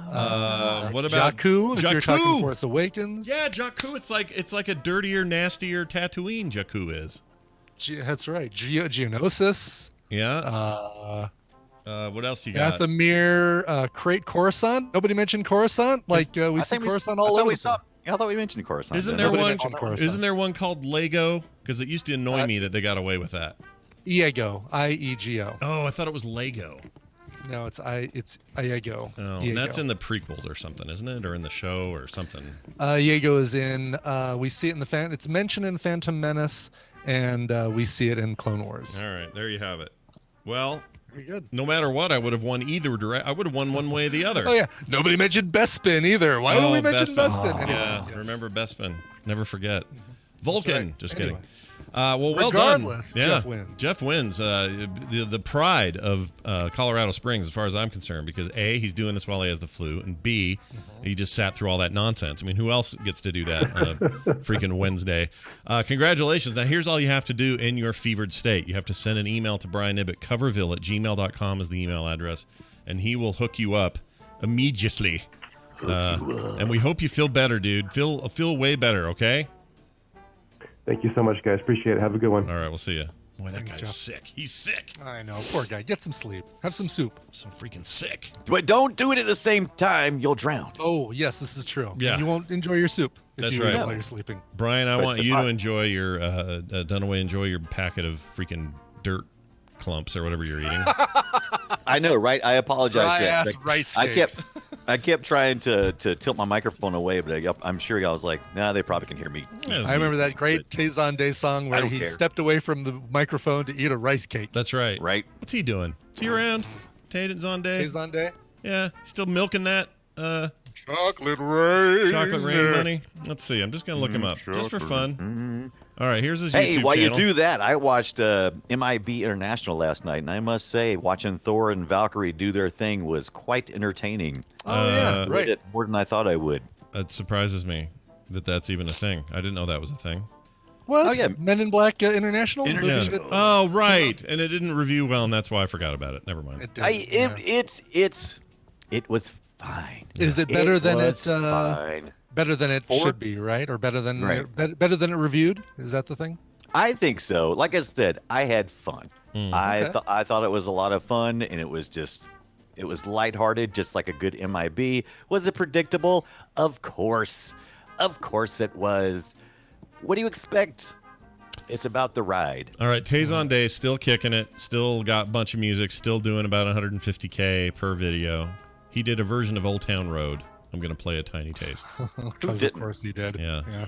What about Jakku? If you're talking Jakku? Force Awakens. Yeah, Jakku. It's like a dirtier, nastier Tatooine. Jakku is. That's right. Geonosis. Yeah. What else you got? Dathomir, Crate Coruscant. Nobody mentioned Coruscant. Like we see Coruscant all over. I thought we mentioned Coruscant. Isn't then. there one? mentioned Coruscant. Isn't there one called Lego? Because it used to annoy me that they got away with that. Iego. I-E-G-O. Oh, I thought it was Lego. No, it's Iego. Oh, and that's in the prequels or something, isn't it? Or in the show or something. Iego is in. We see it in the It's mentioned in Phantom Menace, and we see it in Clone Wars. All right, there you have it. Well, Very good. no matter what, I would have won either direct. I would have won one way or the other. Oh yeah. Nobody mentioned Bespin either. Why don't we mention Bespin? Anyway, Yeah, yes. remember Bespin. Never forget. Vulcan. right. Just Anyway. kidding. Well Regardless, done. Yeah. Jeff wins. Jeff wins. The pride of Colorado Springs, as far as I'm concerned, because A, he's doing this while he has the flu, and B, he just sat through all that nonsense. I mean, who else gets to do that on a freaking Wednesday? Congratulations. Now, here's all you have to do in your fevered state. You have to send an email to Brian Ibbett. Coverville@gmail.com is the email address, and he will hook you up immediately. And we hope you feel better, dude. Feel way better, okay? Thank you so much, guys. Appreciate it. Have a good one. All right, we'll see you. Boy, that guy's Jeff. sick. He's sick. I know. Poor guy. Get some sleep. Have some soup. So freaking sick. But don't do it at the same time. You'll drown. Oh, yes, this is true. Yeah. And you won't enjoy your soup if That's you right. eat it while you're sleeping. Brian, I But want it's you to hot. enjoy your Dunaway. Enjoy your packet of freaking dirt clumps or whatever you're eating. I know, right? I apologize. Dry for that. ass rice I cakes. kept trying to tilt my microphone away, but I'm sure y'all was like, nah, they probably can hear me. Yeah, I remember that great Tezon Day song I where don't he care. stepped away from the microphone to eat a rice cake. That's right. Right? What's he doing? Is he around? Tatum's on day. Tezon Day? Yeah, still milking that Chocolate rain. chocolate rain money. Let's see. I'm just gonna look him up just for fun. All right, here's his Hey, YouTube while channel. you do that, I watched MIB International last night, and I must say, watching Thor and Valkyrie do their thing was quite entertaining. Oh, yeah, Enjoyed right. it more than I thought I would. It surprises me that that's even a thing. I didn't know that was a thing. What? Oh, yeah. Men in Black International? Yeah. Oh, right. And it didn't review well, and that's why I forgot about it. Never mind. It did, It was fine. Is it better than was it? Fine. Better than it Or- should be, right? Or better than Right. better than it reviewed? Is that the thing? I think so. Like I said, I had fun. I thought it was a lot of fun, and it was lighthearted, just like a good MIB. Was it predictable? Of course it was. What do you expect? It's about the ride. All right, Tezon Day still kicking it, still got a bunch of music, still doing about 150K per video. He did a version of Old Town Road. I'm going to play a tiny taste. Because of course he did. Yeah.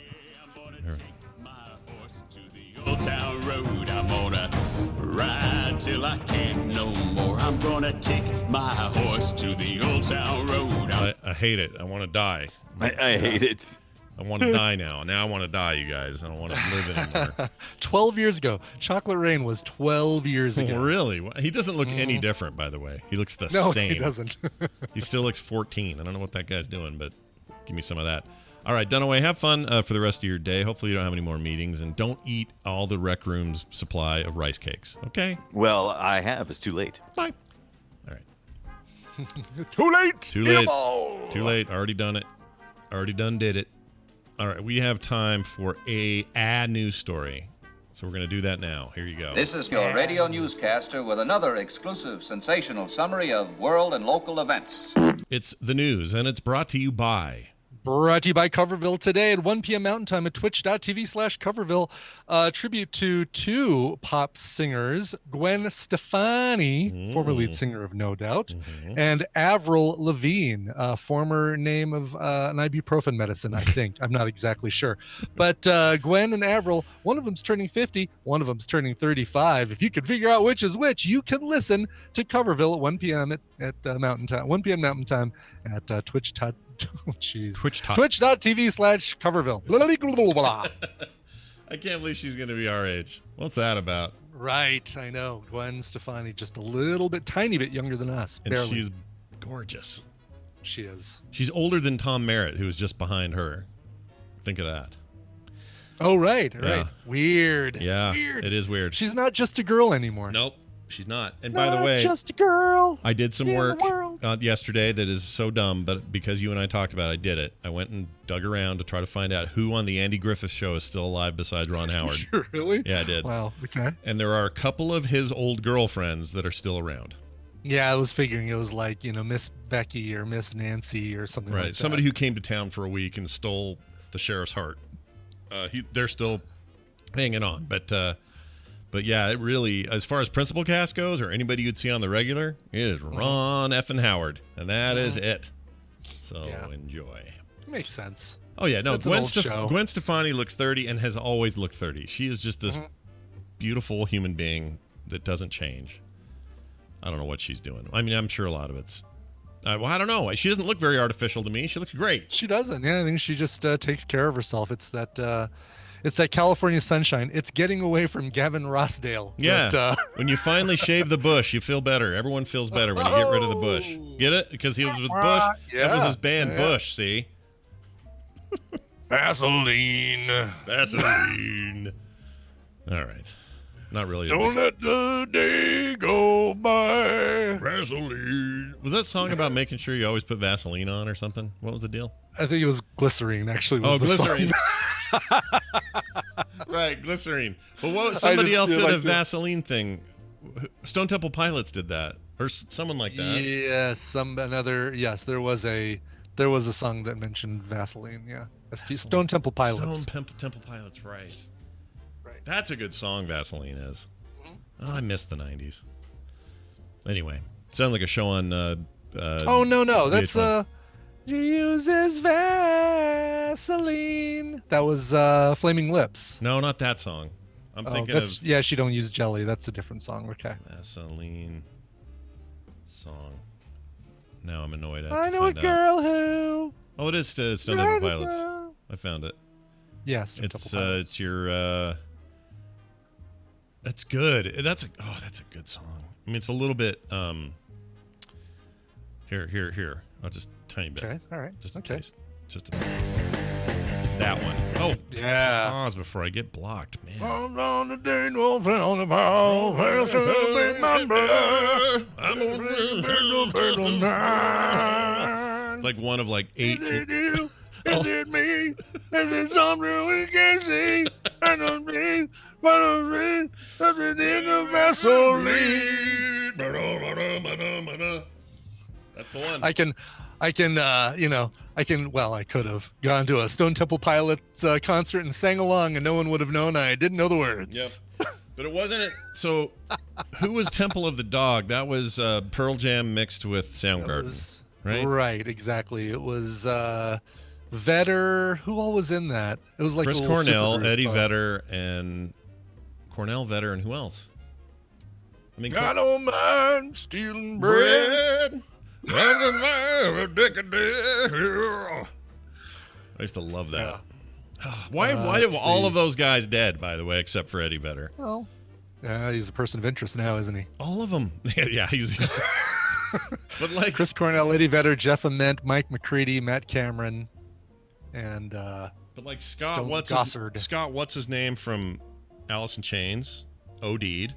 Old Town Road, I'm gonna ride till I can't no more. I'm gonna take my horse to the Old Town Road. I hate it. I want to die. I hate it. I want to die now. Now I want to die, you guys. I don't want to live anymore. 12 years ago. Chocolate Rain was 12 years ago. Really? He doesn't look any different, by the way. He looks the No, same. he doesn't. He still looks 14. I don't know what that guy's doing, but give me some of that. All right, Dunaway, have fun for the rest of your day. Hopefully you don't have any more meetings, and don't eat all the rec room's supply of rice cakes, okay? Well, I have. It's too late. Bye. All right. Too late. Too late. Too late. Already done it. Already done did it. All right, we have time for a news story. So we're going to do that now. Here you go. This is your radio newscaster with another exclusive sensational summary of world and local events. It's the news, and it's brought to you by... Brought to you by Coverville today at 1 p.m. Mountain Time at twitch.tv/Coverville. Tribute to two pop singers, Gwen Stefani, former lead singer of No Doubt, and Avril Lavigne, former name of an ibuprofen medicine, I think. I'm not exactly sure. But Gwen and Avril, one of them's turning 50, one of them's turning 35. If you can figure out which is which, you can listen to Coverville at 1 p.m. at Mountain Time, 1 p.m. Mountain Time at twitch.tv. Oh, jeez. Twitch.tv/Coverville. Blah, blah, blah, blah. I can't believe she's going to be our age. What's that about? Right, I know. Gwen Stefani, just a little bit, tiny bit younger than us. And barely. she's gorgeous. She is. She's older than Tom Merritt, who was just behind her. Think of that. Oh, right. Yeah. Weird. Yeah, Weird. it is weird. She's not just a girl anymore. Nope, she's not. And by the way, just a girl. I did some in the work world. yesterday that is so dumb, but because you and I talked about it, I did it. I went and dug around to try to find out who on the Andy Griffith Show is still alive besides Ron Howard. Really? Yeah, I did. Wow. Okay. And there are a couple of his old girlfriends that are still around. Yeah, I was figuring it was like, Miss Becky or Miss Nancy or something like that. Right. Somebody who came to town for a week and stole the sheriff's heart. They're still hanging on. But yeah, it really, as far as principal cast goes or anybody you'd see on the regular, it is Ron effing Howard. And that is it. So enjoy. Makes sense. Oh, yeah. No, That's Gwen Stefani looks 30 and has always looked 30. She is just this beautiful human being that doesn't change. I don't know what she's doing. I mean, I'm sure a lot of it's... I don't know. She doesn't look very artificial to me. She looks great. She doesn't. Yeah, I think she just takes care of herself. It's that California sunshine. It's getting away from Gavin Rossdale. Yeah. But, when you finally shave the bush, you feel better. Everyone feels better when you get rid of the bush. Get it? Because he was with Bush. That was his band, Bush, see? Vaseline. All right. Not really. Don't let the day go by. Vaseline. Was that song about making sure you always put Vaseline on or something? What was the deal? I think it was Glycerine, actually. Was Oh, the glycerine. song. Right, glycerine. But somebody else did a Vaseline thing. Stone Temple Pilots did that, or someone like that. Yes, there was a song that mentioned Vaseline. Yeah, Stone Temple Pilots. Stone Temple Pilots, right. That's a good song, Vaseline is. Oh, I miss the 90s. Anyway, sounds like a show on... oh, no. That's... VH1. uses Vaseline. That was Flaming Lips. No, not that song. I'm thinking of... Yeah, she don't use jelly. That's a different song. Okay. Vaseline song. Now I'm annoyed. I know a girl who... Oh, it is Stone Temple Pilots. I found it. Yes, it's your... That's good. That's a good song. I mean, it's a little bit. Here. I'll just tiny bit. Okay. All right. Just a taste. Just a bit. That one. Oh, yeah. Pause before I get blocked, man. I'm on the day, no friend on the ball. It's like one of like 8. Is it you? Is it me? Is it something we can see? I don't need. Vaseline. That's the one. I could have gone to a Stone Temple Pilots concert and sang along, and no one would have known I didn't know the words. Yep. But it wasn't it. So, who was Temple of the Dog? That was Pearl Jam mixed with Soundgarden, right? Right, exactly. It was Vedder. Who all was in that? It was like Chris Cornell, Eddie Vedder, and Cornell, Vedder, and who else? I mean, I don't mind stealing bread. All I used to love that. Why are all of those guys dead, by the way, except for Eddie Vedder? Well, he's a person of interest now, isn't he? All of them. Yeah, he's... But like Chris Cornell, Eddie Vedder, Jeff Ament, Mike McCready, Matt Cameron, and but like Scott, Stone what's Gossard. what's his name from Alice in Chains? OD'd.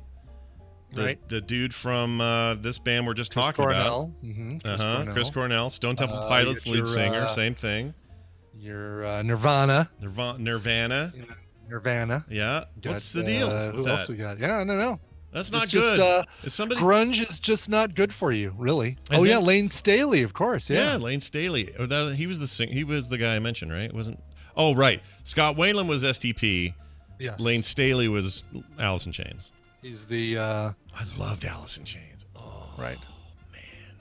The dude from this band we're just talking Cornell. about. Mm-hmm. Chris Cornell, Stone Temple Pilots lead singer, same thing. Your Nirvana. Nirvana. Yeah. What's the deal? Who else we got? Yeah, no. That's not good. Is somebody grunge is just not good for you, really. Lane Staley, of course. Yeah, Lane Staley. He was the guy I mentioned, right? It wasn't. Oh, right. Scott Weiland was STP. Yes. Lane Staley was Alice in Chains. He's the. I loved Alice in Chains. Oh, right. Man,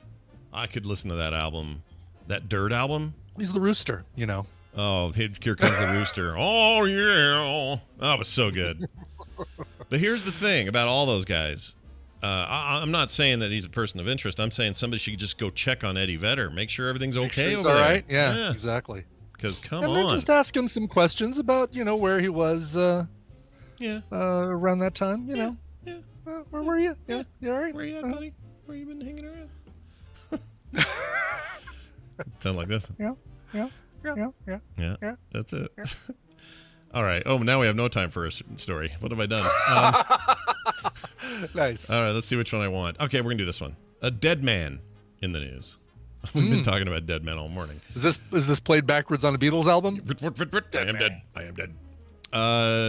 I could listen to that album, that Dirt album. He's the rooster, you know. Oh, here comes the rooster. Oh yeah, that was so good. But here's the thing about all those guys. I'm not saying that he's a person of interest. I'm saying somebody should just go check on Eddie Vedder, make sure everything's okay over there. All right. Yeah, exactly. Because come and on, then just ask him some questions about where he was. Around that time, you know. Yeah. Where were you? Yeah. You all right? Where you at, buddy? Where you been hanging around? Sound like this? Yeah. That's it. Yeah. All right. Oh, now we have no time for a story. What have I done? Nice. All right. Let's see which one I want. Okay, we're gonna do this one. A dead man in the news. We've been talking about dead men all morning. Is this played backwards on a Beatles album? I am dead. I am dead.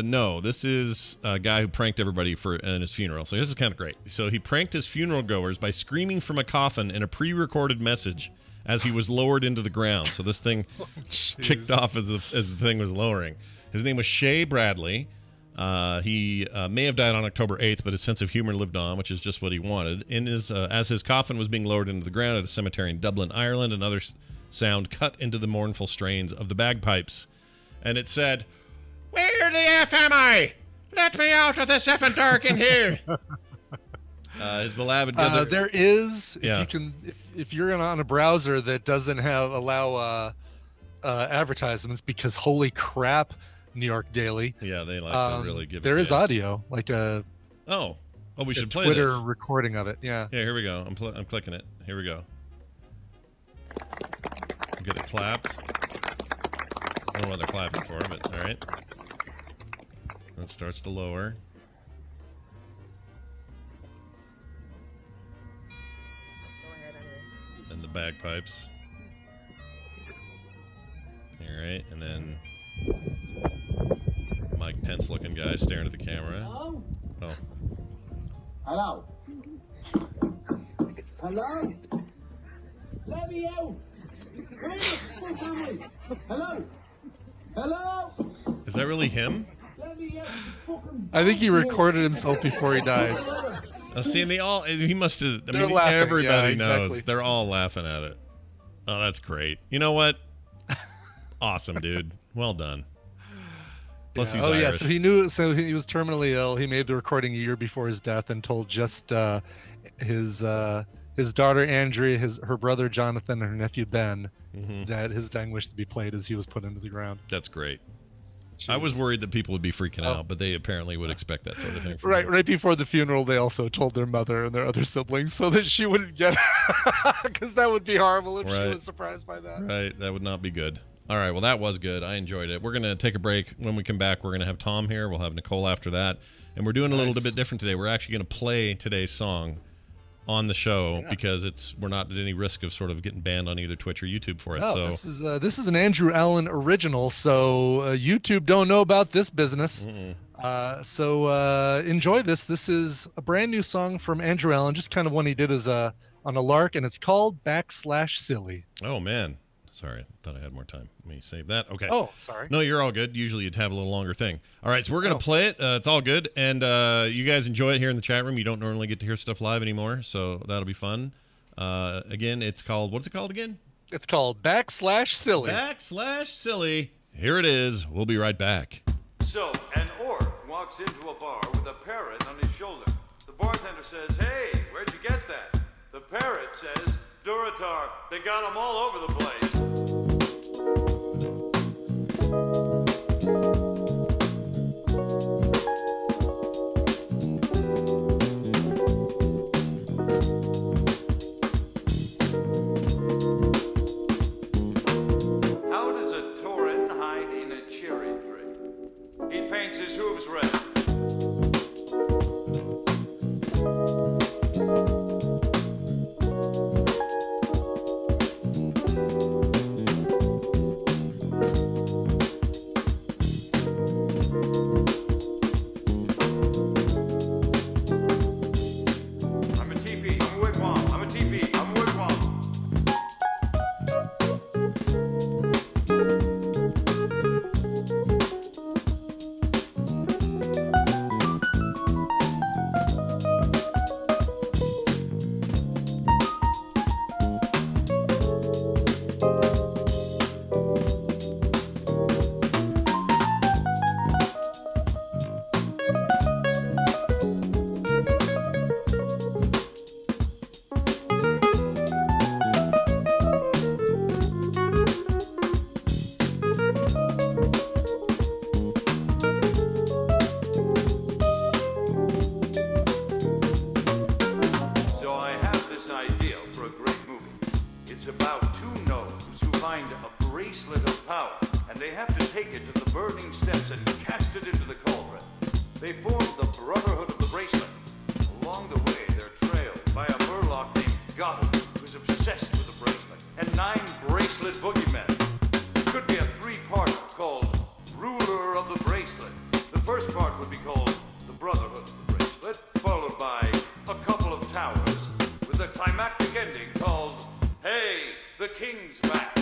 No, this is a guy who pranked everybody in his funeral. So this is kind of great. So he pranked his funeral goers by screaming from a coffin in a pre-recorded message as he was lowered into the ground. So this thing kicked off as the thing was lowering. His name was Shay Bradley. He may have died on October 8th, but his sense of humor lived on, which is just what he wanted. As his coffin was being lowered into the ground at a cemetery in Dublin, Ireland, another sound cut into the mournful strains of the bagpipes. And it said, "Where the F am I? Let me out of this effing dark in here." His beloved brother. There is, if you're on a browser that doesn't allow advertisements, because holy crap, New York Daily. Yeah, they like to really give it there to is you. Audio, like a we should play Twitter this. recording of it. Yeah. Yeah, here we go. I'm clicking it. Here we go. Get it clapped. I don't know what they're clapping for, but all right. That starts to lower. And the bagpipes. All right, and then Mike Pence looking guy staring at the camera. Hello? Oh. Hello? Hello? Let me out! Where the fuck am I? Hello? Hello? Is that really him? Let me out! Fucking I think he recorded himself before he died. See, he must have. I They're mean, laughing. everybody Yeah, knows. exactly. They're all laughing at it. Oh, that's great. You know what? Awesome, dude. Well done. Plus, he's Irish. So he knew. So he was terminally ill. He made the recording a year before his death and told just his daughter Andrea, her brother Jonathan, and her nephew Ben that his dying wish to be played as he was put into the ground. That's great. I was worried that people would be freaking out, but they apparently would expect that sort of thing. From Right before the funeral, they also told their mother and their other siblings so that she wouldn't get, because that would be horrible if she was surprised by that. Right, that would not be good. All right, well, that was good. I enjoyed it. We're going to take a break. When we come back, we're going to have Tom here. We'll have Nicole after that. And we're doing a little bit different today. We're actually going to play today's song on the show because we're not at any risk of sort of getting banned on either Twitch or YouTube for it. Oh, so this is an Andrew Allen original, so YouTube don't know about this business. So enjoy this. This is a brand new song from Andrew Allen, just kind of one he did as on a lark, and it's called /Silly. Oh man, sorry, I thought I had more time. Let me save that. Okay. Oh, sorry. No, you're all good. Usually you'd have a little longer thing. All right, so we're gonna play it. It's all good, and you guys enjoy it here in the chat room. You don't normally get to hear stuff live anymore, so that'll be fun. Again, it's called. What's it called again? It's called /Silly. /Silly. Here it is. We'll be right back. So, an orc walks into a bar with a parrot on his shoulder. The bartender says, "Hey, where'd you get that?" The parrot says, "Duratar, they got them all over the place." It's about two gnomes who find a bracelet of power, and they have to take it to the burning steps and cast it into the cauldron. They form the Brotherhood of the Bracelet. Along the way, they're trailed by a Murloc named Gotham, who's obsessed with the bracelet, and 9 bracelet boogeymen. It could be a 3-parter called Ruler of the Bracelet. The first part would be called the Brotherhood of the Bracelet, followed by a couple of towers, with a climactic ending called Hey, the King's Back.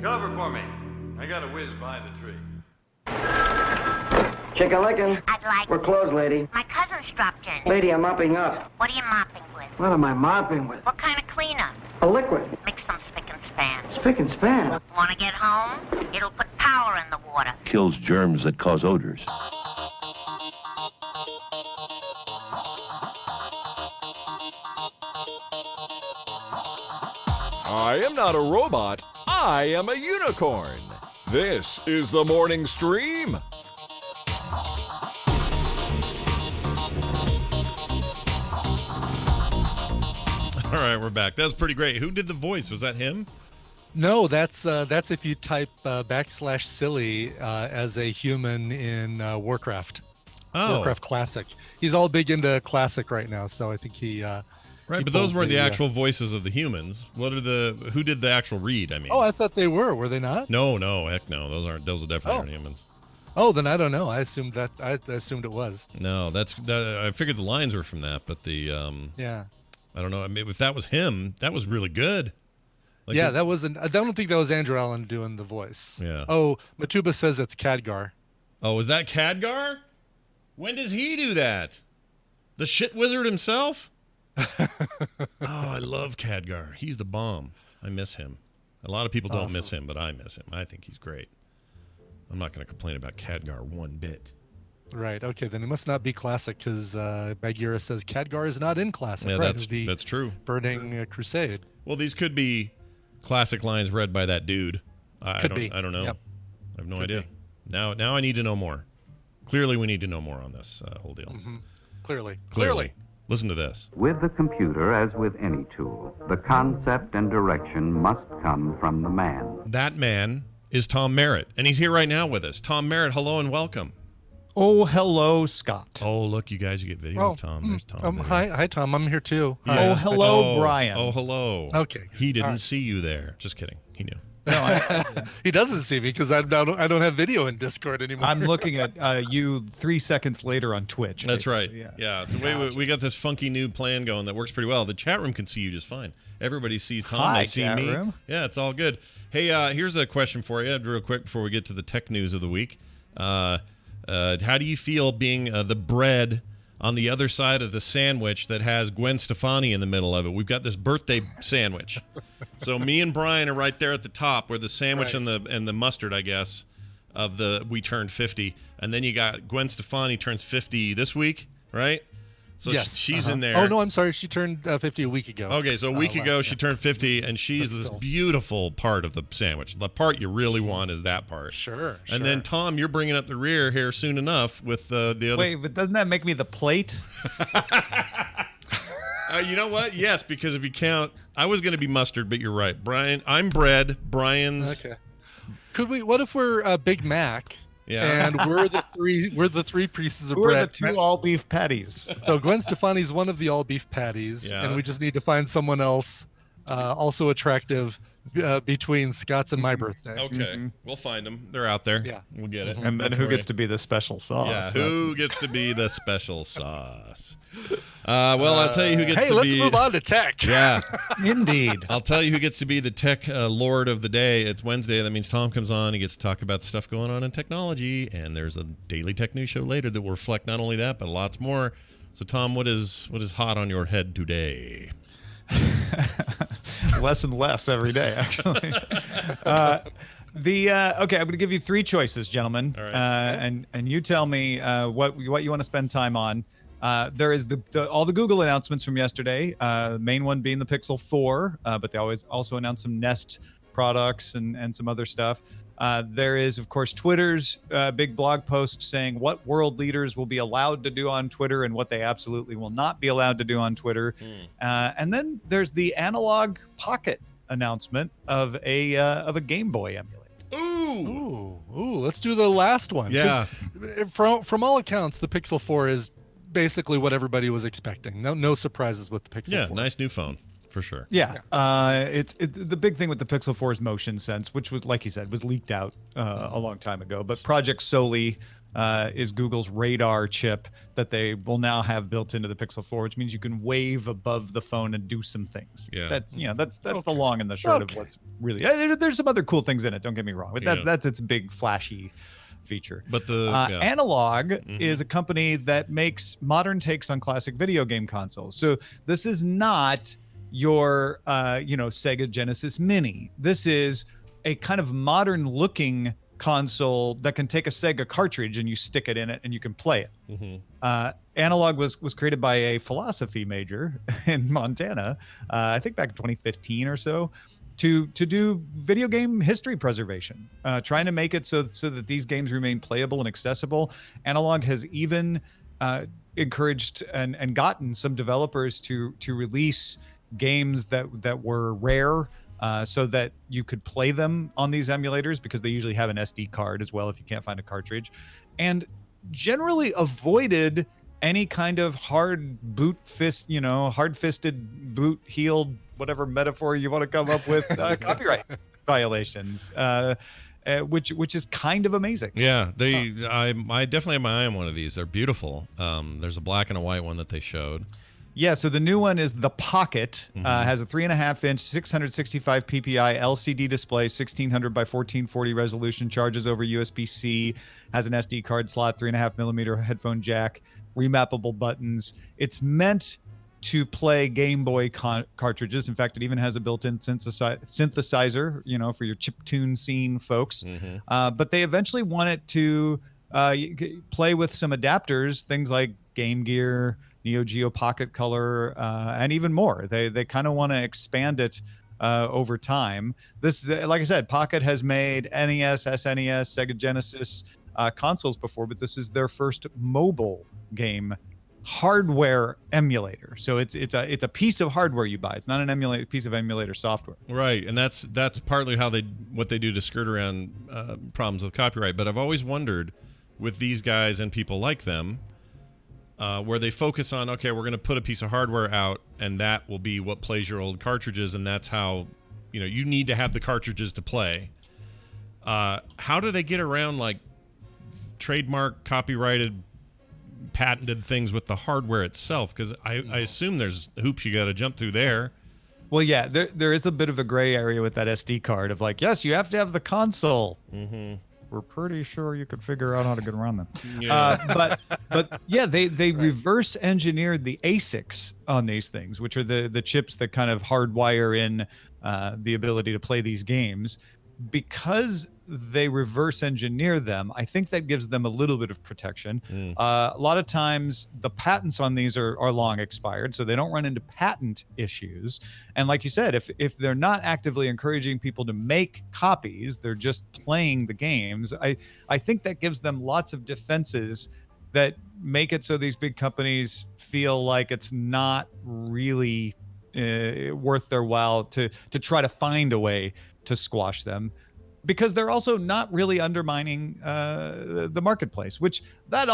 Cover for me. I got a whiz behind a tree. Chicken-lickin'. I'd like... We're closed, lady. My cousin's dropped in. Lady, I'm mopping up. What are you mopping with? What am I mopping with? What kind of cleanup? A liquid. Mix some spick and span. Spick and span. Want to get home? It'll put power in the water. Kills germs that cause odors. I am not a robot. I am a unicorn. This is the morning stream. All right, we're back. That was pretty great. Who did the voice? Was that him? No, that's if you type /silly as a human in Warcraft. Oh. Warcraft Classic. He's all big into Classic right now, so I think he. Right, but those weren't the actual voices of the humans. Who did the actual read? I mean. Oh, I thought they were they not? No, heck no. Those definitely aren't humans. Oh, then I don't know. I assumed it was. No, I figured the lines were from that, but the yeah. I don't know. I mean, if that was him, that was really good. Like that wasn't. I don't think that was Andrew Allen doing the voice. Yeah. Oh, Matuba says it's Khadgar. Oh, is that Khadgar? When does he do that? The shit wizard himself? Oh, I love Khadgar. He's the bomb. I miss him. A lot of people don't miss him, but I miss him. I think he's great. I'm not going to complain about Khadgar one bit. Right. Okay. Then it must not be Classic because Bagheera says Khadgar is not in Classic. Yeah, right? that's true. Burning Crusade. Well, these could be Classic lines read by that dude. I don't know. Yep. I have no idea. Now I need to know more. Clearly, we need to know more on this whole deal. Mm-hmm. Clearly. Listen to this. With the computer, as with any tool, the concept and direction must come from the man. That man is Tom Merritt, and he's here right now with us. Tom Merritt, hello and welcome. Oh, hello, Scott. Oh, look, you guys, you get video of Tom. There's Tom. Hi, Tom. I'm here too. Yeah. Oh, hello, Brian. Oh, hello. Okay. He didn't see you there. Just kidding. He knew. No, he doesn't see me because I don't have video in Discord anymore. I'm looking at you 3 seconds later on Twitch. That's basically. right. Yeah. It's the way we got this funky new plan going that works pretty well. The chat room can see you just fine. Everybody sees Tom. Hi, they see chat me. room. Yeah, it's all good. Hey, here's a question for you, real quick, before we get to the tech news of the week. How do you feel being the bread on the other side of the sandwich that has Gwen Stefani in the middle of it? We've got this birthday sandwich. So me and Brian are right there at the top where the sandwich and the mustard, I guess, of the we turned 50. And then you got Gwen Stefani turns 50 this week, right? So yes, she's in there. Oh, no, I'm sorry. She turned 50 a week ago. Okay, so a week ago she turned 50, and she's this beautiful part of the sandwich. The part you really want is that part. Sure. And then, Tom, you're bringing up the rear here soon enough with the other... Wait, but doesn't that make me the plate? You know what? Yes, because if you count... I was going to be mustard, but you're right. Brian, I'm bread. Brian's... Okay. What if we're Big Mac? Yeah. And we're the three pieces of We're bread. the 2 all beef patties. So Gwen Stefani's one of the all beef patties, and we just need to find someone else also attractive between Scott's and my birthday. Okay, we'll find them. They're out there. Yeah, we'll get it. And then who gets to be the special sauce? Yeah, who gets to be the special sauce? Well, I'll tell you who gets hey, to let's be. move on to tech. Yeah. Indeed. I'll tell you who gets to be the tech lord of the day. It's Wednesday. That means Tom comes on. He gets to talk about stuff going on in technology. And there's a daily tech news show later that will reflect not only that, but lots more. So, Tom, what is hot on your head today? Less and less every day, actually. Okay, I'm going to give you three choices, gentlemen. All right. And you tell me what you want to spend time on. There is all the Google announcements from yesterday. Main one being the Pixel 4, but they always also announced some Nest products and some other stuff. There is, of course, Twitter's big blog post saying what world leaders will be allowed to do on Twitter and what they absolutely will not be allowed to do on Twitter. And then there's the Analog Pocket announcement of a Game Boy emulator. Ooh, let's do the last one. Yeah. From all accounts, the Pixel 4 is basically what everybody was expecting. No surprises with the Pixel 4. Yeah, nice new phone. For sure. Yeah. It's the big thing with the Pixel 4 is motion sense, which was, like you said, was leaked out a long time ago. But Project Soli is Google's radar chip that they will now have built into the Pixel 4, which means you can wave above the phone and do some things. Yeah. That's the long and the short of what's really. There's some other cool things in it. Don't get me wrong, but that's its big flashy feature. But the Analog is a company that makes modern takes on classic video game consoles. So this is not your Sega Genesis Mini. This is a kind of modern looking console that can take a Sega cartridge and you stick it in it and you can play it. Analog was created by a philosophy major in Montana, I think back in 2015 or so, to do video game history preservation, trying to make it so that these games remain playable and accessible. Analog has even encouraged and gotten some developers to release games that were rare, so that you could play them on these emulators, because they usually have an SD card as well if you can't find a cartridge, and generally avoided any kind of hard-fisted, boot-heeled, whatever metaphor you want to come up with, copyright violations, which is kind of amazing. Yeah, I definitely have my eye on one of these. They're beautiful. There's a black and a white one that they showed. Yeah, so the new one is the Pocket. Has a 3.5-inch, 665 ppi LCD display, 1600 by 1440 resolution, charges over USB-C, has an SD card slot, 3.5 millimeter headphone jack, remappable buttons. It's meant to play Game Boy cartridges. In fact, it even has a built-in synthesizer, for your chiptune scene folks. But they eventually want it to play with some adapters, things like Game Gear, Neo Geo Pocket Color, and even more. They kind of want to expand it over time. This, like I said, Pocket has made NES, SNES, Sega Genesis consoles before, but this is their first mobile game hardware emulator. So it's a piece of hardware you buy. It's not an piece of emulator software. Right, and that's partly what they do to skirt around problems with copyright. But I've always wondered with these guys and people like them, where they focus on, okay, we're going to put a piece of hardware out, and that will be what plays your old cartridges, and that's how, you need to have the cartridges to play. How do they get around, like, trademark, copyrighted, patented things with the hardware itself? Because I assume there's hoops you got to jump through there. Well, yeah, there is a bit of a gray area with that SD card of like, yes, you have to have the console. We're pretty sure you could figure out how to get around them. Yeah. But yeah, they reverse engineered the ASICs on these things, which are the chips that kind of hardwire in the ability to play these games. Because they reverse engineer them, I think that gives them a little bit of protection. A lot of times the patents on these are long expired, so they don't run into patent issues. And like you said, if they're not actively encouraging people to make copies, they're just playing the games, I think that gives them lots of defenses that make it so these big companies feel like it's not really worth their while to try to find a way to squash them, because they're also not really undermining the marketplace, which that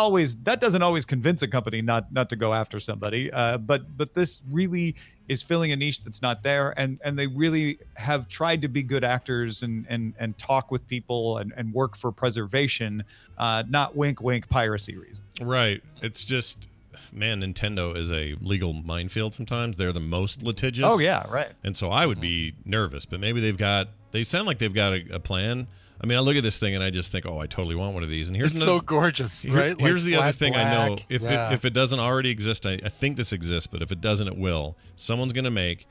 doesn't always convince a company not to go after somebody. But this really is filling a niche that's not there, and they really have tried to be good actors and talk with people and work for preservation, not wink wink piracy reasons. Right. It's just man, Nintendo is a legal minefield sometimes. They're the most litigious. Oh, yeah, right. And so I would be nervous, but maybe they sound like they've got a plan. I mean, I look at this thing and I just think, oh, I totally want one of these. And here's It's another, so gorgeous, right? Here's Like the other flat thing I know. black. If it doesn't already exist, I think this exists, but if it doesn't, it will. Someone's going to make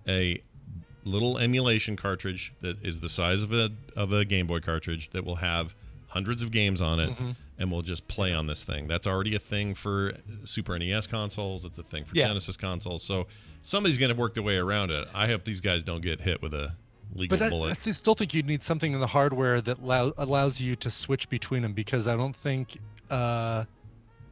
a little emulation cartridge that is the size of a Game Boy cartridge that will have hundreds of games on it, and we'll just play on this thing. That's already a thing for Super NES consoles. It's a thing for Genesis consoles. So somebody's going to work their way around it. I hope these guys don't get hit with a legal bullet. I still think you'd need something in the hardware that allows you to switch between them, because I don't think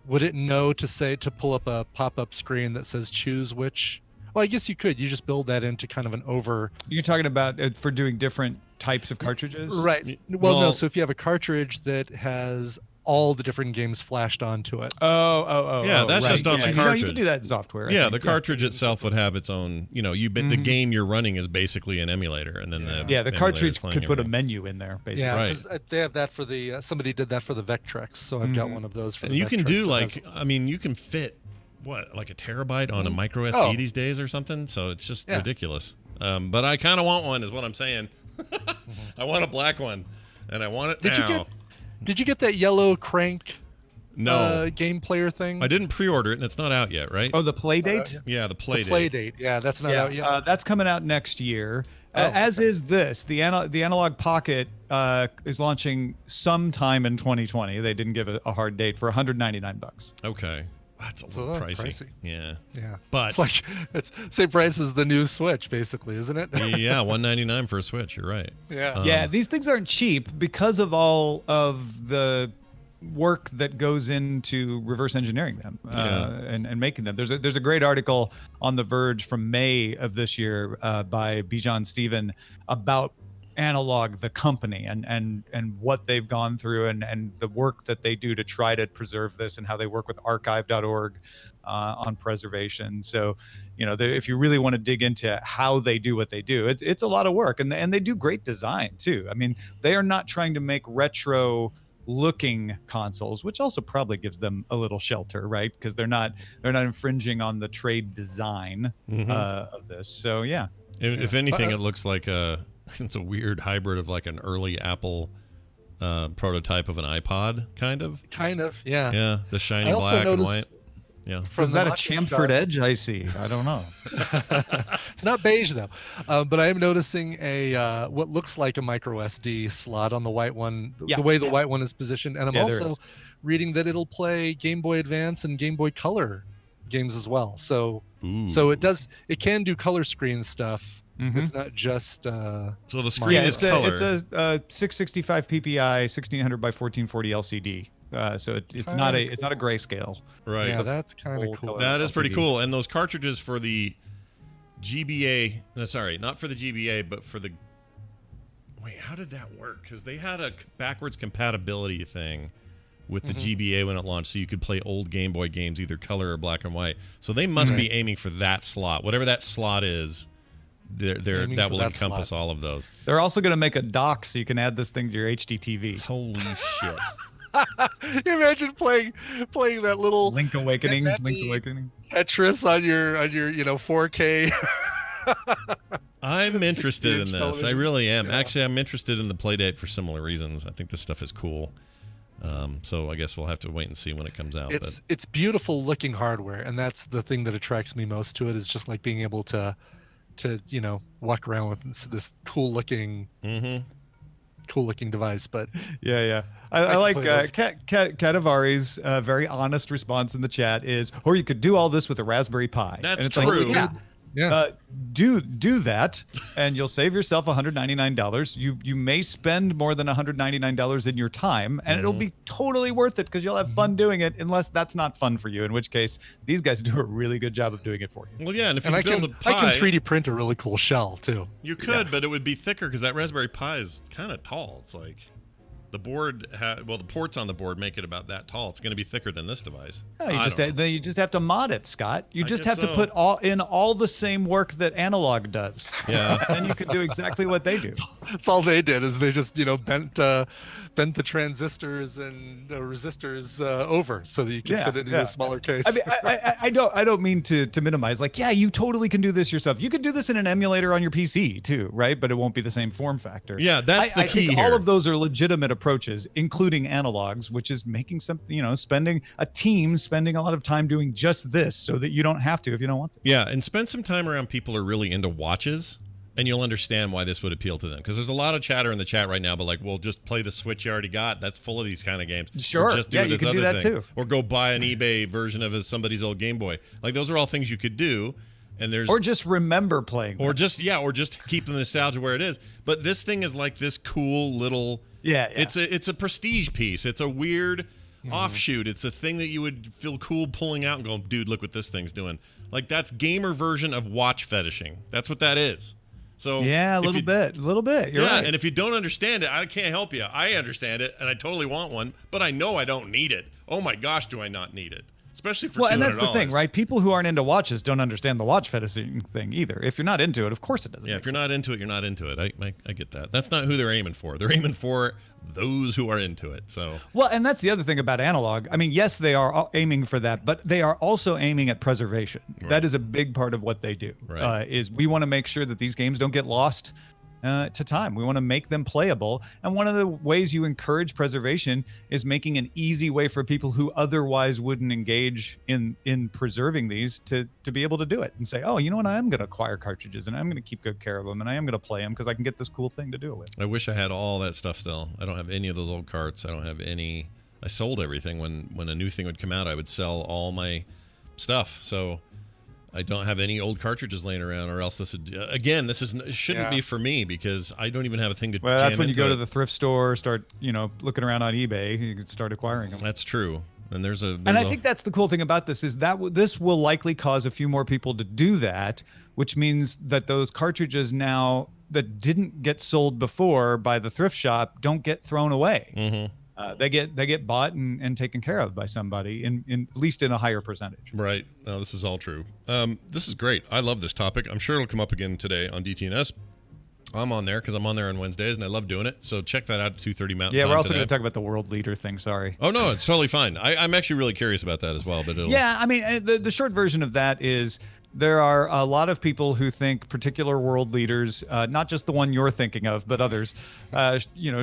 would it know to pull up a pop-up screen that says choose which. Well, I guess you could. You just build that into kind of an over. You're talking about for doing different types of cartridges, Right. Well, no. So if you have a cartridge that has all the different games flashed onto it. Yeah, that's right. just on the You cartridge. can do that in software. I Yeah, think. the cartridge itself would have its own. The game you're running is basically an emulator, and then the cartridge could put a menu in there, basically. Yeah, Right. 'cause they have that for the. Somebody did that for the Vectrex, so I've got one of those. For And the you can Vectrex do that has- you can fit like a terabyte on a micro SD Oh. these days or something. So it's just ridiculous. But I kind of want one, is what I'm saying. I want a black one, and I want it now. Did you get that yellow crank? No. Game player thing. I didn't pre-order it, and it's not out yet, right? Oh, the Playdate? Yeah, the Playdate. Playdate. Yeah, that's not out yet. That's coming out next year. As is this. The Analog Pocket is launching sometime in 2020. They didn't give a hard date, for $199. Okay. That's a little pricey. Yeah. Yeah. But it's same price as the new Switch, basically, isn't it? yeah, $199 for a Switch. You're right. Yeah. Yeah, these things aren't cheap because of all of the work that goes into reverse engineering them and making them. There's a great article on The Verge from May of this year by Bijan Stephen about Analog, the company, and what they've gone through, and the work that they do to try to preserve this, and how they work with archive.org on preservation. So, if you really want to dig into how they do what they do, it's a lot of work, and they do great design too. I mean, they are not trying to make retro looking consoles, which also probably gives them a little shelter, right? Because they're not infringing on the trade design of this. So yeah. If anything, it looks like it's a weird hybrid of like an early Apple prototype of an iPod, kind of. Yeah. Yeah, the shiny black and white. Yeah. Is that a chamfered edge? I see. I don't know. It's not beige though, but I am noticing a what looks like a micro SD slot on the white one. The way the white one is positioned, and I'm also reading that it'll play Game Boy Advance and Game Boy Color games as well. So it can do color screen stuff. It's not just so the screen is it's color. a 665 PPI 1600 by 1440 LCD. So it's not a grayscale. Right. Yeah, that's kind of cool. That is pretty cool. And those cartridges for the GBA, not for the GBA, but for the wait, how did that work? Because they had a backwards compatibility thing with the GBA when it launched, so you could play old Game Boy games, either color or black and white. So they must be aiming for that slot, whatever that slot is. That will encompass all of those. They're also going to make a dock so you can add this thing to your HD TV. Holy shit! You imagine playing that little Link's Awakening Tetris on your 4K. I'm interested in this. television. I really am. Yeah. Actually, I'm interested in the Playdate for similar reasons. I think this stuff is cool. So I guess we'll have to wait and see when it comes out. It's beautiful looking hardware, and that's the thing that attracts me most to it, is just like being able to walk around with this cool looking device. But I like Kadavari's very honest response in the chat is, or you could do all this with a Raspberry Pi. That's true. Do that, and you'll save yourself $199. You may spend more than $199 in your time, and it'll be totally worth it because you'll have fun doing it. Unless that's not fun for you, in which case these guys do a really good job of doing it for you. Well, yeah, and if you I build a Pi, can 3D print a really cool shell too. You could, but it would be thicker because that Raspberry Pi is kind of tall. It's like The board, the ports on the board make it about that tall. It's going to be thicker than this device. No, you just have to mod it, Scott. You just have to so. put all the same work that analog does. Yeah. And then you can do exactly what they do. That's all they did is they just bent the transistors and resistors over so that you can fit it in a smaller case. I mean, I don't mean to minimize. Like, you totally can do this yourself. You could do this in an emulator on your PC too, right? But it won't be the same form factor. Yeah, that's the key think here. All of those are legitimate approaches, including analogs, which is making something, spending a lot of time doing just this so that you don't have to if you don't want to. Yeah, and spend some time around people who are really into watches, and you'll understand why this would appeal to them. Because there's a lot of chatter in the chat right now, but well, just play the Switch you already got. That's full of these kind of games. Sure. Or just do this you can other do that thing. too. Or go buy an eBay version of somebody's old Game Boy. Like, those are all things you could do. And or just remember playing. Or just keep the nostalgia where it is. But this thing is like this cool little. Yeah. It's a prestige piece. It's a weird offshoot. It's a thing that you would feel cool pulling out and going, dude, look what this thing's doing. Like, that's gamer version of watch fetishing. That's what that is. So yeah, a little bit. You're right. And if you don't understand it, I can't help you. I understand it, and I totally want one, but I know I don't need it. Oh my gosh, do I not need it? Especially for $200. And that's the thing, right? People who aren't into watches don't understand the watch fetishing thing either. If you're not into it, of course it doesn't. Yeah, if you're not into it, you're not into it. I get that. That's not who they're aiming for. They're aiming for those who are into it. So well, and that's the other thing about analog. I mean, yes, they are aiming for that, but they are also aiming at preservation. Right. That is a big part of what they do. Right. Is we want to make sure that these games don't get lost to time. We want to make them playable, and one of the ways you encourage preservation is making an easy way for people who otherwise wouldn't engage in preserving these to be able to do it and say, oh, you know what, I am going to acquire cartridges and I'm going to keep good care of them and I am going to play them because I can get this cool thing to do it with. I wish I had all that stuff still. I don't have any of those old carts. I don't have any. I sold everything when a new thing would come out. I would sell all my stuff. So I don't have any old cartridges laying around, or else this would, again, shouldn't be for me because I don't even have a thing to jam that's when you into go it. to the thrift store, start, looking around on eBay, you can start acquiring them. That's true. And I think that's the cool thing about this is that this will likely cause a few more people to do that, which means that those cartridges now that didn't get sold before by the thrift shop don't get thrown away. Mm-hmm. They get bought and taken care of by somebody, in at least in a higher percentage. Right. No, this is all true. This is great. I love this topic. I'm sure it'll come up again today on DTNS. I'm on there because I'm on there on Wednesdays, and I love doing it. So check that out at 2:30 Mountain Yeah, Time we're also today. going to talk about the world leader thing. Sorry. Oh, no, it's totally fine. I'm actually really curious about that as well. But yeah, I mean, the short version of that is there are a lot of people who think particular world leaders, not just the one you're thinking of, but others,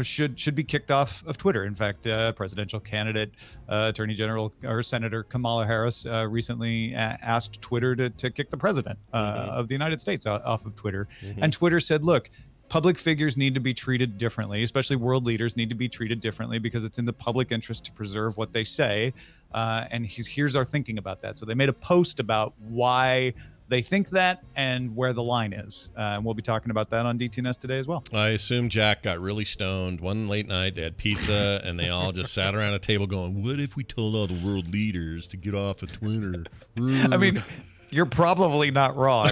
should be kicked off of Twitter. In fact, presidential candidate, Attorney General or Senator Kamala Harris recently asked Twitter to kick the president of the United States off of Twitter. Mm-hmm. And Twitter said, look, public figures need to be treated differently, especially world leaders need to be treated differently because it's in the public interest to preserve what they say. And here's our thinking about that. So they made a post about why they think that and where the line is. And we'll be talking about that on DTNS today as well. I assume Jack got really stoned one late night. They had pizza and they all just sat around a table going, what if we told all the world leaders to get off of Twitter? I mean, you're probably not wrong.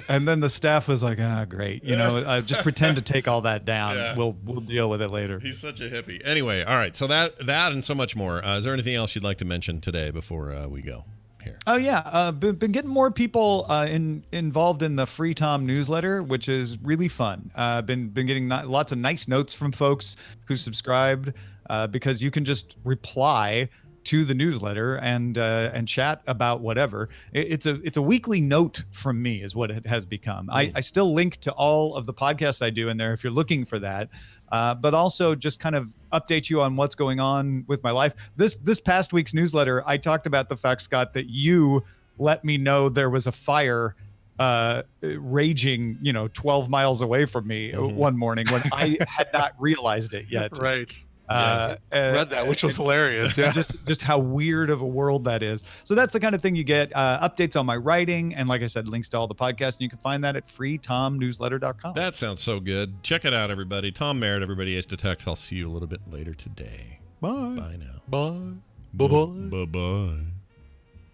And then the staff was like, great. Just pretend to take all that down. Yeah. We'll deal with it later. He's such a hippie. Anyway, all right. So that and so much more. Is there anything else you'd like to mention today before we go here? Oh, yeah. Been getting more people involved in the Free Tom newsletter, which is really fun. Been getting lots of nice notes from folks who subscribed because you can just reply to the newsletter and chat about whatever. It's a weekly note from me is what it has become. I still link to all of the podcasts I do in there if you're looking for that, but also just kind of update you on what's going on with my life. This past week's newsletter, I talked about the fact, Scott, that you let me know there was a fire raging 12 miles away from me one morning when I had not realized it yet. Right. Read that, which was hilarious. Yeah, just how weird of a world that is. So that's the kind of thing you get. Updates on my writing, and like I said, links to all the podcasts. And you can find that at freetomnewsletter.com. That sounds so good. Check it out, everybody. Tom Merritt, everybody. Ace Detects. I'll see you a little bit later today. Bye. Bye now. Bye. Bye. Bye.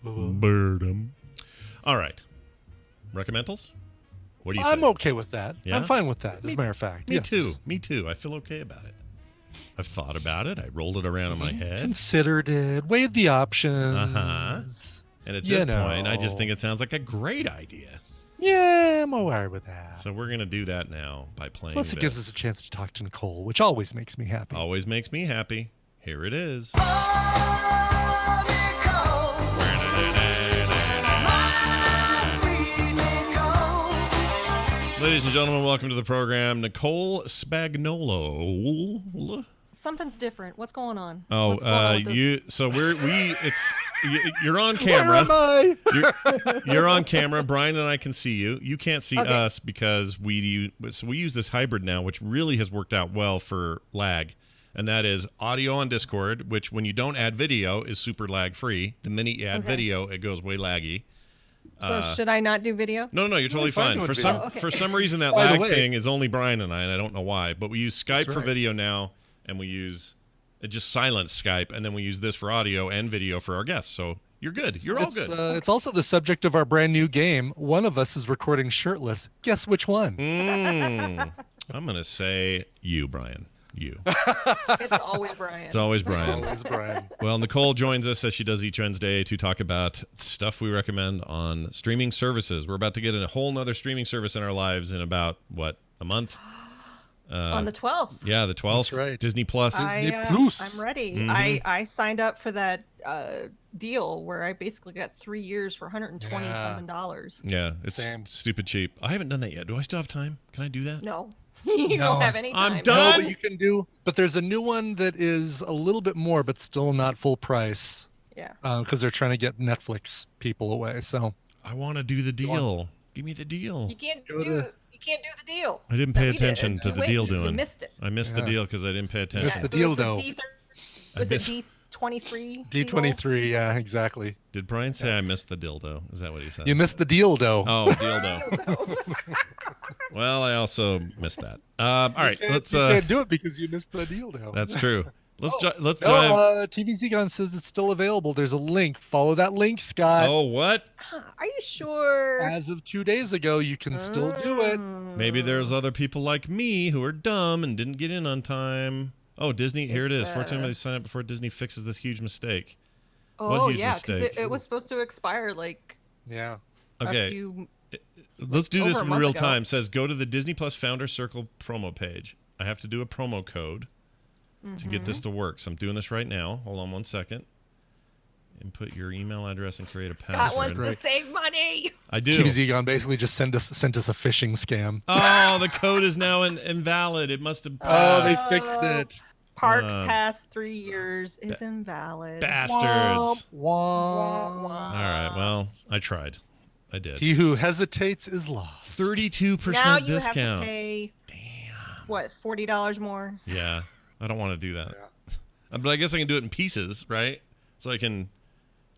Birdum. All right. Recommendals? What do you say? I'm okay with that. Yeah? I'm fine with that, as a matter of fact. Me too. Me too. I feel okay about it. I've thought about it. I rolled it around in my head. Considered it, weighed the options. Uh-huh. And at this point, I just think it sounds like a great idea. Yeah, I'm all right with that. So we're going to do that now by playing Plus, it gives us a chance to talk to Nicole, which always makes me happy. Always makes me happy. Here it is. Ladies and gentlemen, welcome to the program. Nicole Spagnolo. Something's different. What's going on? Oh, What's going on with this? you're on camera. Where am I? You're on camera. Brian and I can see you. You can't see Okay. us because we use this hybrid now, which really has worked out well for lag. And that is audio on Discord, which when you don't add video is super lag free. The minute you add video, it goes way laggy. So should I not do video? No, you're totally fine. For some reason, that By the lag way- thing is only Brian and I don't know why. But we use Skype for right. video now, and we use just silence Skype, and then we use this for audio and video for our guests. So you're good. You're all good. It's also the subject of our brand new game. One of us is recording shirtless. Guess which one? I'm gonna say you, Brian. You. It's always Brian. It's always Brian. Always Brian. Well, Nicole joins us as she does each Wednesday to talk about stuff we recommend on streaming services. We're about to get a whole nother streaming service in our lives in about, a month? On the 12th. Yeah, the 12th. That's right. Disney Plus. Disney Plus. I'm ready. Mhm. I signed up for that deal where I basically got 3 years for $120 something dollars. Yeah, it's Same. stupid cheap. I haven't done that yet. Do I still have time? Can I do that? No. You No. don't have any time. I'm done. No, but you can do. But there's a new one that is a little bit more, but still not full price. Yeah. Because they're trying to get Netflix people away. So I want to do the deal. Give me the deal. You can't Go do to- you can't do the deal. I didn't that pay we did. attention to the Wait, deal you doing. missed it. I missed the Yeah. deal because I didn't pay attention. Missed the It deal, was the though. Was missed- it D23? D23. Yeah, exactly. Did Brian say I missed the dildo? Is that what he said? You missed the deal, though. Oh, dildo. Well, I also missed that. All right, let's. You can't do it because you missed the deal, though. That's true. Let's let's No, dive. TV Zegon says it's still available. There's a link. Follow that link, Scott. Oh, what? Are you sure? As of 2 days ago, you can still do it. Maybe there's other people like me who are dumb and didn't get in on time. Oh, Disney. Here it is. Fortunately, sign up before Disney fixes this huge mistake. Oh huge yeah, because mistake? it was supposed to expire like Yeah. a Okay. few. Let's do this over a in month real ago. time. It says go to the Disney Plus Founder Circle promo page. I have to do a promo code to get this to work. So I'm doing this right now. Hold on one second. Input your email address and create a Scott password. wants to save money. I do. TV Zegon basically just sent us a phishing scam. Oh, the code is now invalid. It must have Oh, they passed. fixed it. Parks past 3 years is invalid. Bastards. Womp, womp. All right. Well, I tried. I did. He who hesitates is lost. 32% Now you discount. have to pay. What, $40 more? Yeah. I don't want to do that. But I guess I can do it in pieces, right? So I can.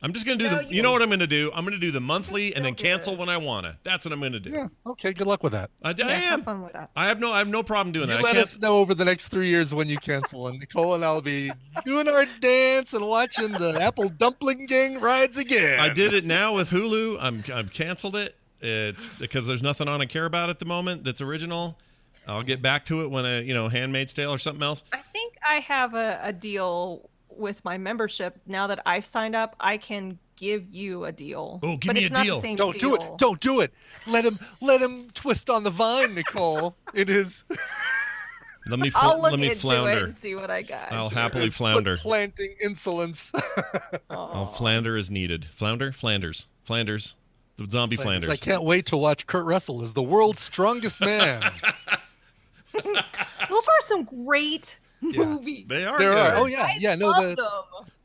I'm just going to do No, you know what I'm going to do? I'm going to do the monthly and then cancel when I want to. That's what I'm going to do. Yeah. Okay. Good luck with that. I Yeah, have am. fun with that. I have no problem doing You that. I let can't. us know over the next 3 years when you cancel, and Nicole and I'll be doing our dance and watching the Apple Dumpling Gang rides again. I did it now with Hulu. I've canceled it. It's because there's nothing on I care about at the moment that's original. I'll get back to it when Handmaid's Tale or something else. I think I have a deal with my membership. Now that I've signed up, I can give you a deal. Oh, give but me it's a not deal. The same Don't do deal. it. Don't do it. Let him twist on the vine, Nicole. It is. Let me I'll look let me into it flander. and see what I got. I'll happily It's flounder. planting insolence. I'll flounder as needed. Flanders. The zombie Flanders. I can't wait to watch Kurt Russell as the world's strongest man. Those are some great movies. They are. There good. are. Oh yeah, I yeah. No, love them.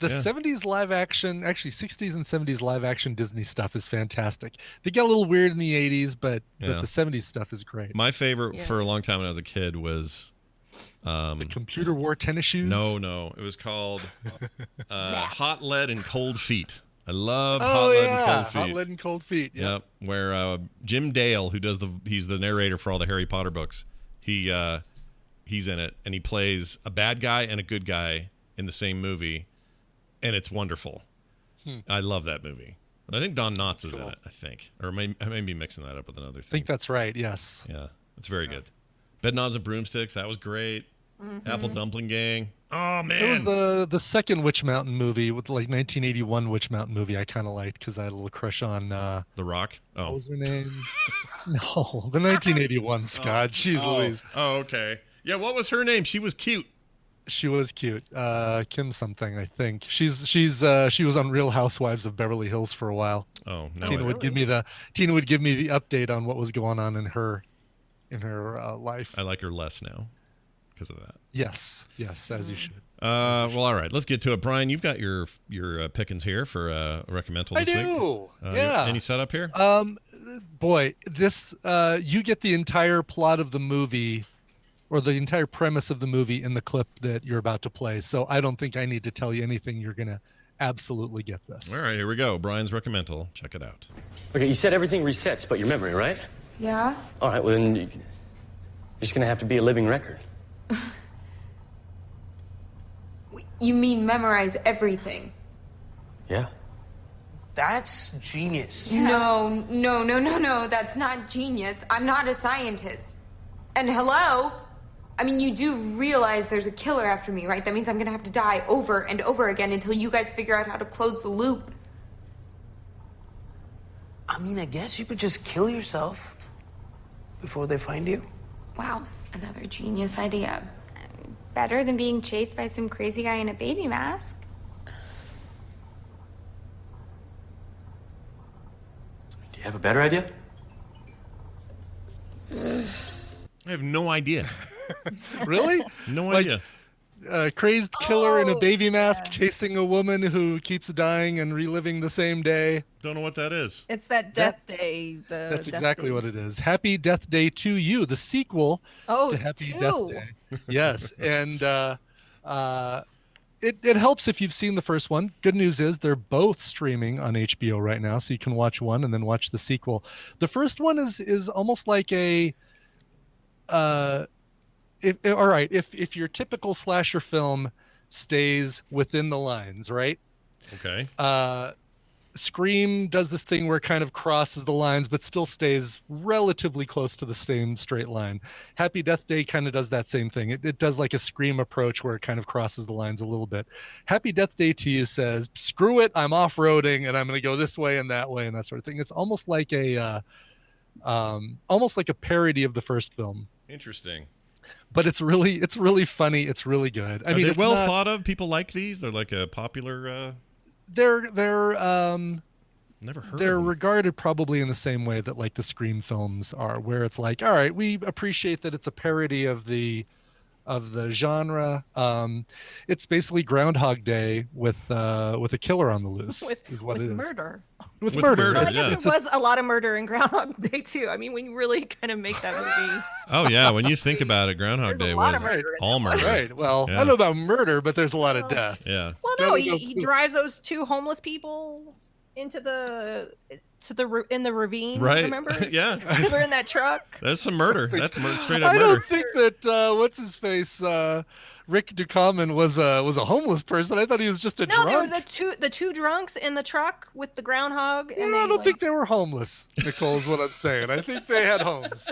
the Yeah. 70s live action, actually 60s and 70s live action Disney stuff is fantastic. They get a little weird in the 80s, but Yeah. the 70s stuff is great. My favorite for a long time when I was a kid was The computer wore tennis shoes. no. It was called Hot Lead and Cold Feet. I loved Oh Hot Lead yeah, and Cold Feet. Hot Lead and Cold Feet. Yeah. Yep, where Jim Dale, who does he's the narrator for all the Harry Potter books. He's in it, and he plays a bad guy and a good guy in the same movie, and it's wonderful. I love that movie. And I think Don Knotts is in it. I think, or I may be mixing that up with another I thing. think that's right. Yes. Yeah, it's very good. Bedknobs and Broomsticks, that was great. Apple Dumpling Gang. Oh man, It was the second Witch Mountain movie with like 1981 Witch Mountain movie. I kind of liked because I had a little crush on The Rock. Oh, what was her name? No, the 1981 Scott. Jeez Louise. Oh, okay. Yeah, what was her name? She was cute. She was cute. Kim something, I think. She was on Real Housewives of Beverly Hills for a while. Oh no. Tina would give me the update on what was going on in her life. I like her less now because of that. Yes, as you should. Well, all right. Let's get to it. Brian, you've got your pickings here for recommendal this week. I do. Yeah. Any setup here? Boy, this you get the entire plot of the movie, or the entire premise of the movie in the clip that you're about to play. So I don't think I need to tell you anything. You're gonna absolutely get this. All right, here we go. Brian's recommendal. Check it out. Okay, you said everything resets but your memory, right? Yeah? All right, well then you're just gonna have to be a living record. You mean memorize everything? Yeah. That's genius. No, that's not genius. I'm not a scientist. And hello? I mean, you do realize there's a killer after me, right? That means I'm gonna have to die over and over again until you guys figure out how to close the loop. I mean, I guess you could just kill yourself before they find you. Wow, another genius idea. Better than being chased by some crazy guy in a baby mask. Do you have a better idea? I have no idea. Really? No idea. Crazed killer in a baby mask chasing a woman who keeps dying and reliving the same day. Don't know what that is. It's that Death Day. That's exactly what it is. Happy Death Day to You, the sequel to Happy Death Day. Yes, and it helps if you've seen the first one. Good news is they're both streaming on HBO right now, so you can watch one and then watch the sequel. The first one is almost like a if your typical slasher film stays within the lines, right? Okay. Scream does this thing where it kind of crosses the lines but still stays relatively close to the same straight line. Happy Death Day kind of does that same thing. It does like a Scream approach where it kind of crosses the lines a little bit. Happy Death Day to You says, screw it, I'm off-roading and I'm going to go this way and that way and that sort of thing. It's almost like a parody of the first film. Interesting. But it's really funny. It's really good. Are they well thought of? People like these? They're like a popular They're never heard they're of them. regarded probably in the same way that like the Scream films are, where it's like, all right, we appreciate that it's a parody of the genre. It's basically Groundhog Day with a killer on the loose is what it is. Murder. With murder. Well, I guess there was a lot of murder in Groundhog Day too. I mean, when you really kind of make that movie. Oh yeah, when you think about it, Groundhog Day was all murder. Right. Well, Yeah. I don't know about murder, but there's a lot of death. Yeah. Well, no, he drives those two homeless people into in the ravine. Right. Remember? Yeah. They're in that truck. That's some murder. That's straight up I murder. don't think that what's his face Rick Ducommun was a homeless person. I thought he was just a No, drunk. they were the two drunks in the truck with the groundhog. And I don't think they were homeless, Nicole, is what I'm saying. I think they had homes.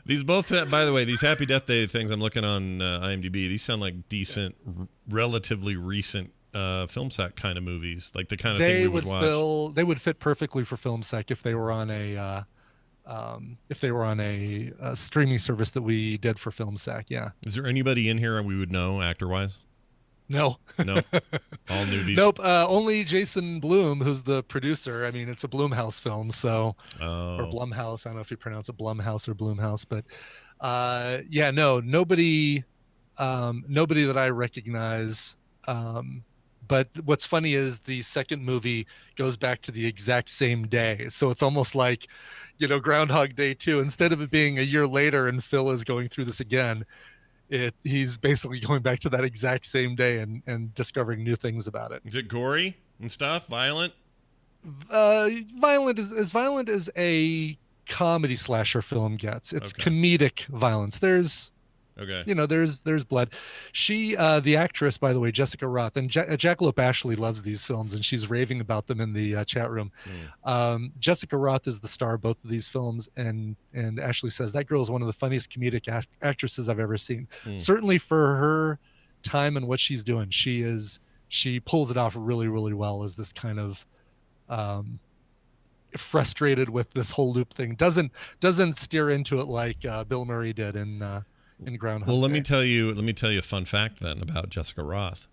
These both, by the way, these Happy Death Day things I'm looking on IMDb, these sound like decent, relatively recent film sack kind of movies, like the kind of thing we would watch. They would fit perfectly for film sack if they were on a streaming service that we did for film sack. Yeah. Is there anybody in here we would know actor-wise? No. No. All newbies. Nope. Only Jason Blum, who's the producer. I mean, it's a Blumhouse film, so or Blumhouse. I don't know if you pronounce it Blumhouse or Blumhouse, but yeah, no, nobody that I recognize. But what's funny is the second movie goes back to the exact same day, so it's almost like, Groundhog Day 2. Instead of it being a year later and Phil is going through this again, he's basically going back to that exact same day and discovering new things about it. Is it gory and stuff? Violent? Violent is as violent as a comedy slasher film gets. It's comedic violence. There's Okay. You know, there's blood. She, the actress, by the way, Jessica Roth, and Jackalope Ashley loves these films, and she's raving about them in the chat room. Jessica Roth is the star of both of these films, and Ashley says that girl is one of the funniest comedic actresses I've ever seen. Certainly for her time and what she's doing, she pulls it off really, really well as this kind of frustrated with this whole loop thing. Doesn't steer into it like Bill Murray did in Groundhog Well, let me Day. tell you a fun fact then about Jessica Roth.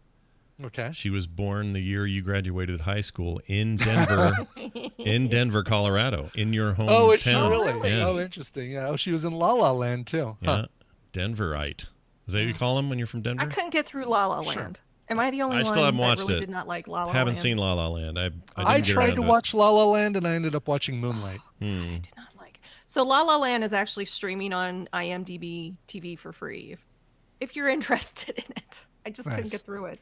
Okay. She was born the year you graduated high school in Denver, Colorado, in your hometown. Oh, is she really? Yeah. Oh, interesting. Yeah. Oh, she was in La La Land too. Yeah. Denverite. Is that what you call them when you're from Denver? I couldn't get through La La Land. Am I the only one still haven't watched that really it. did not like La La Land? Haven't seen La La Land. I tried to watch La La Land and I ended up watching Moonlight. So La La Land is actually streaming on IMDb TV for free if you're interested in it. I just couldn't get through it.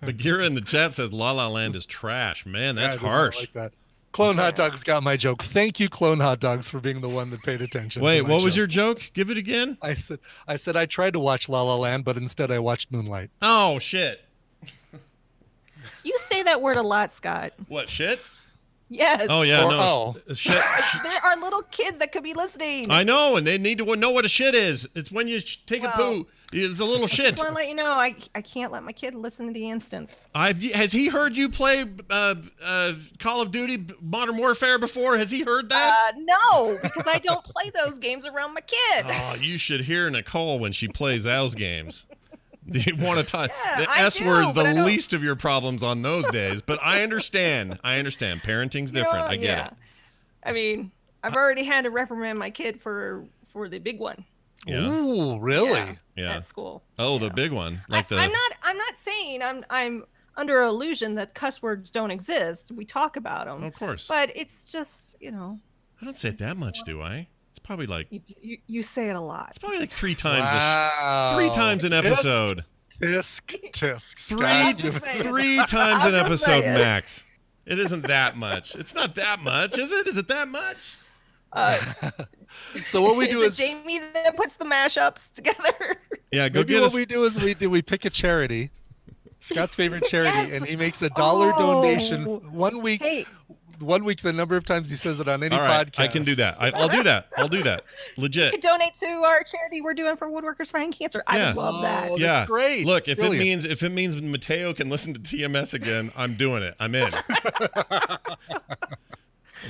Bagheera in the chat says La La Land is trash. Man, that's Yeah, it does not harsh. like that. Clone Hot Dogs got my joke. Thank you, Clone Hot Dogs, for being the one that paid attention. Wait, to my what was joke. your joke? Give it again. I said I tried to watch La La Land, but instead I watched Moonlight. Oh shit. You say that word a lot, Scott. What, shit? Yes. Oh yeah, no. Shit. There are little kids that could be listening. I know, and they need to know what a shit is. It's when you take a poo. It's a little I shit. just want to let you know, I can't let my kid listen to the instance. Has he heard you play Call of Duty Modern Warfare before? Has he heard that? No, because I don't play those games around my kid. Oh, you should hear Nicole when she plays those games. You want to talk? The I S do, word's but I the don't- least of your problems on those days. But I understand. Parenting's different. I get it. I mean, I've already had to reprimand my kid for the big one. Yeah. Ooh, really? Yeah. At school. Oh, the big one, like the. I'm not saying I'm under an illusion that cuss words don't exist. We talk about them. Of course. But it's just, I don't say it that much, do I? It's probably like. you say it a lot. It's probably like 3 times. Wow. 3 times an episode. Tisk. Three times an episode max. It isn't that much. It's not that much, is it? Is it that much? So what we do it is Jamie that puts the mashups together. Yeah, go maybe get what us. we do is we pick a charity, Scott's favorite charity, and he makes a $1 donation 1 week. Hey. 1 week, the number of times he says it on any All right, podcast. I can do that. I'll do that. I'll do that. You Legit. could donate to our charity we're doing for woodworkers fighting cancer. I would love that. Oh, Yeah, that's great. Look, if Brilliant. it means Mateo can listen to TMS again, I'm doing it. I'm in.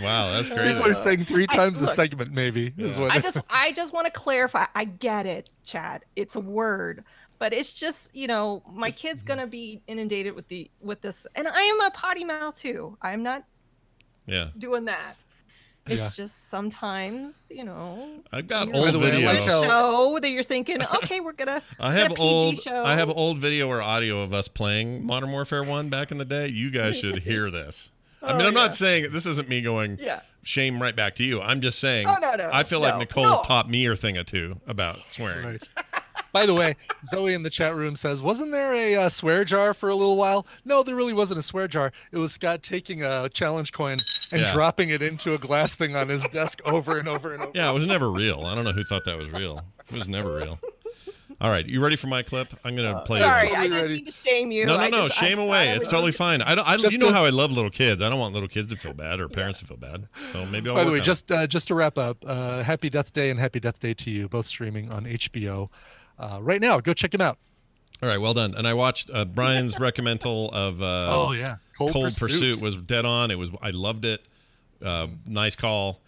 Wow, that's crazy. People are saying 3 times a look, segment, maybe. Is what I just want to clarify. I get it, Chad. It's a word, but it's just my kid's gonna be inundated with this, and I am a potty mouth too. I'm not doing that. It's just sometimes I've got you're old on a video. show that you're thinking, okay, we're gonna. I get have a PG show. I have old video or audio of us playing Modern Warfare 1 back in the day. You guys should hear this. I mean, I'm not saying this isn't me going shame right back to you. I'm just saying no, I feel like no, Nicole no. taught me a thing or two about swearing. Right. By the way, Zoe in the chat room says, wasn't there a swear jar for a little while? No, there really wasn't a swear jar. It was Scott taking a challenge coin and dropping it into a glass thing on his desk over and over and over. Yeah, it was never real. I don't know who thought that was real. It was never real. All right, you ready for my clip? I'm gonna play. Sorry, I didn't mean to shame you. No. Shame away. It's totally fine. You know how I love little kids. I don't want little kids to feel bad or parents to feel bad. So maybe I'll. By the way, work on it. just to wrap up, Happy Death Day and Happy Death Day to You, both streaming on HBO right now. Go check them out. All right, well done. And I watched Brian's recommendal of Cold Pursuit was dead on. I loved it. Nice call.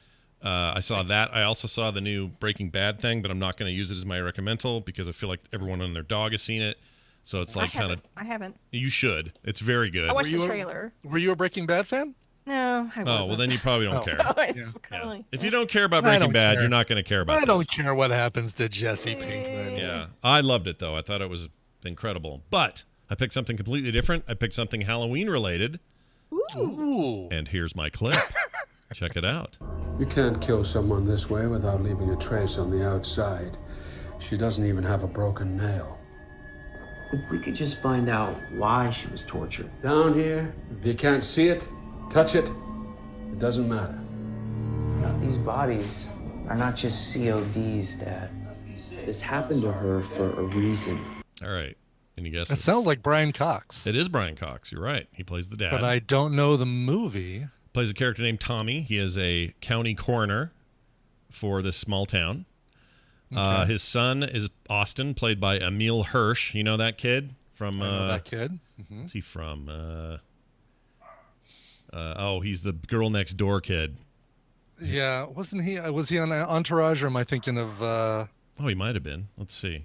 I saw that. I also saw the new Breaking Bad thing, but I'm not going to use it as my recommendal because I feel like everyone and their dog has seen it. So it's like kind of. I haven't. You should. It's very good. I watched the trailer. Were you a Breaking Bad fan? No, I wasn't. Oh, well, then you probably don't care. So it's kinda like, If you don't care about I Breaking don't Bad, care. you're not going to care about I this. don't care what happens to Jesse Pinkman. Yeah, I loved it though. I thought it was incredible. But I picked something completely different. I picked something Halloween related. Ooh. And here's my clip. Check it out. You can't kill someone this way without leaving a trace on the outside. She doesn't even have a broken nail. If we could just find out why she was tortured. Down here, if you can't see it, touch it, it doesn't matter. These bodies are not just CODs, Dad. This happened to her for a reason. All right. Any guesses? It sounds like Brian Cox. It is Brian Cox. You're right. He plays the dad. But I don't know the movie. Plays a character named Tommy. He is a county coroner for this small town. Okay. His son is Austin, played by Emil Hirsch. You know that kid from? I know that kid. Mm-hmm. What's he from? He's the Girl Next Door kid. Yeah, wasn't he? Was he on Entourage, or am I thinking of? Oh, he might have been. Let's see.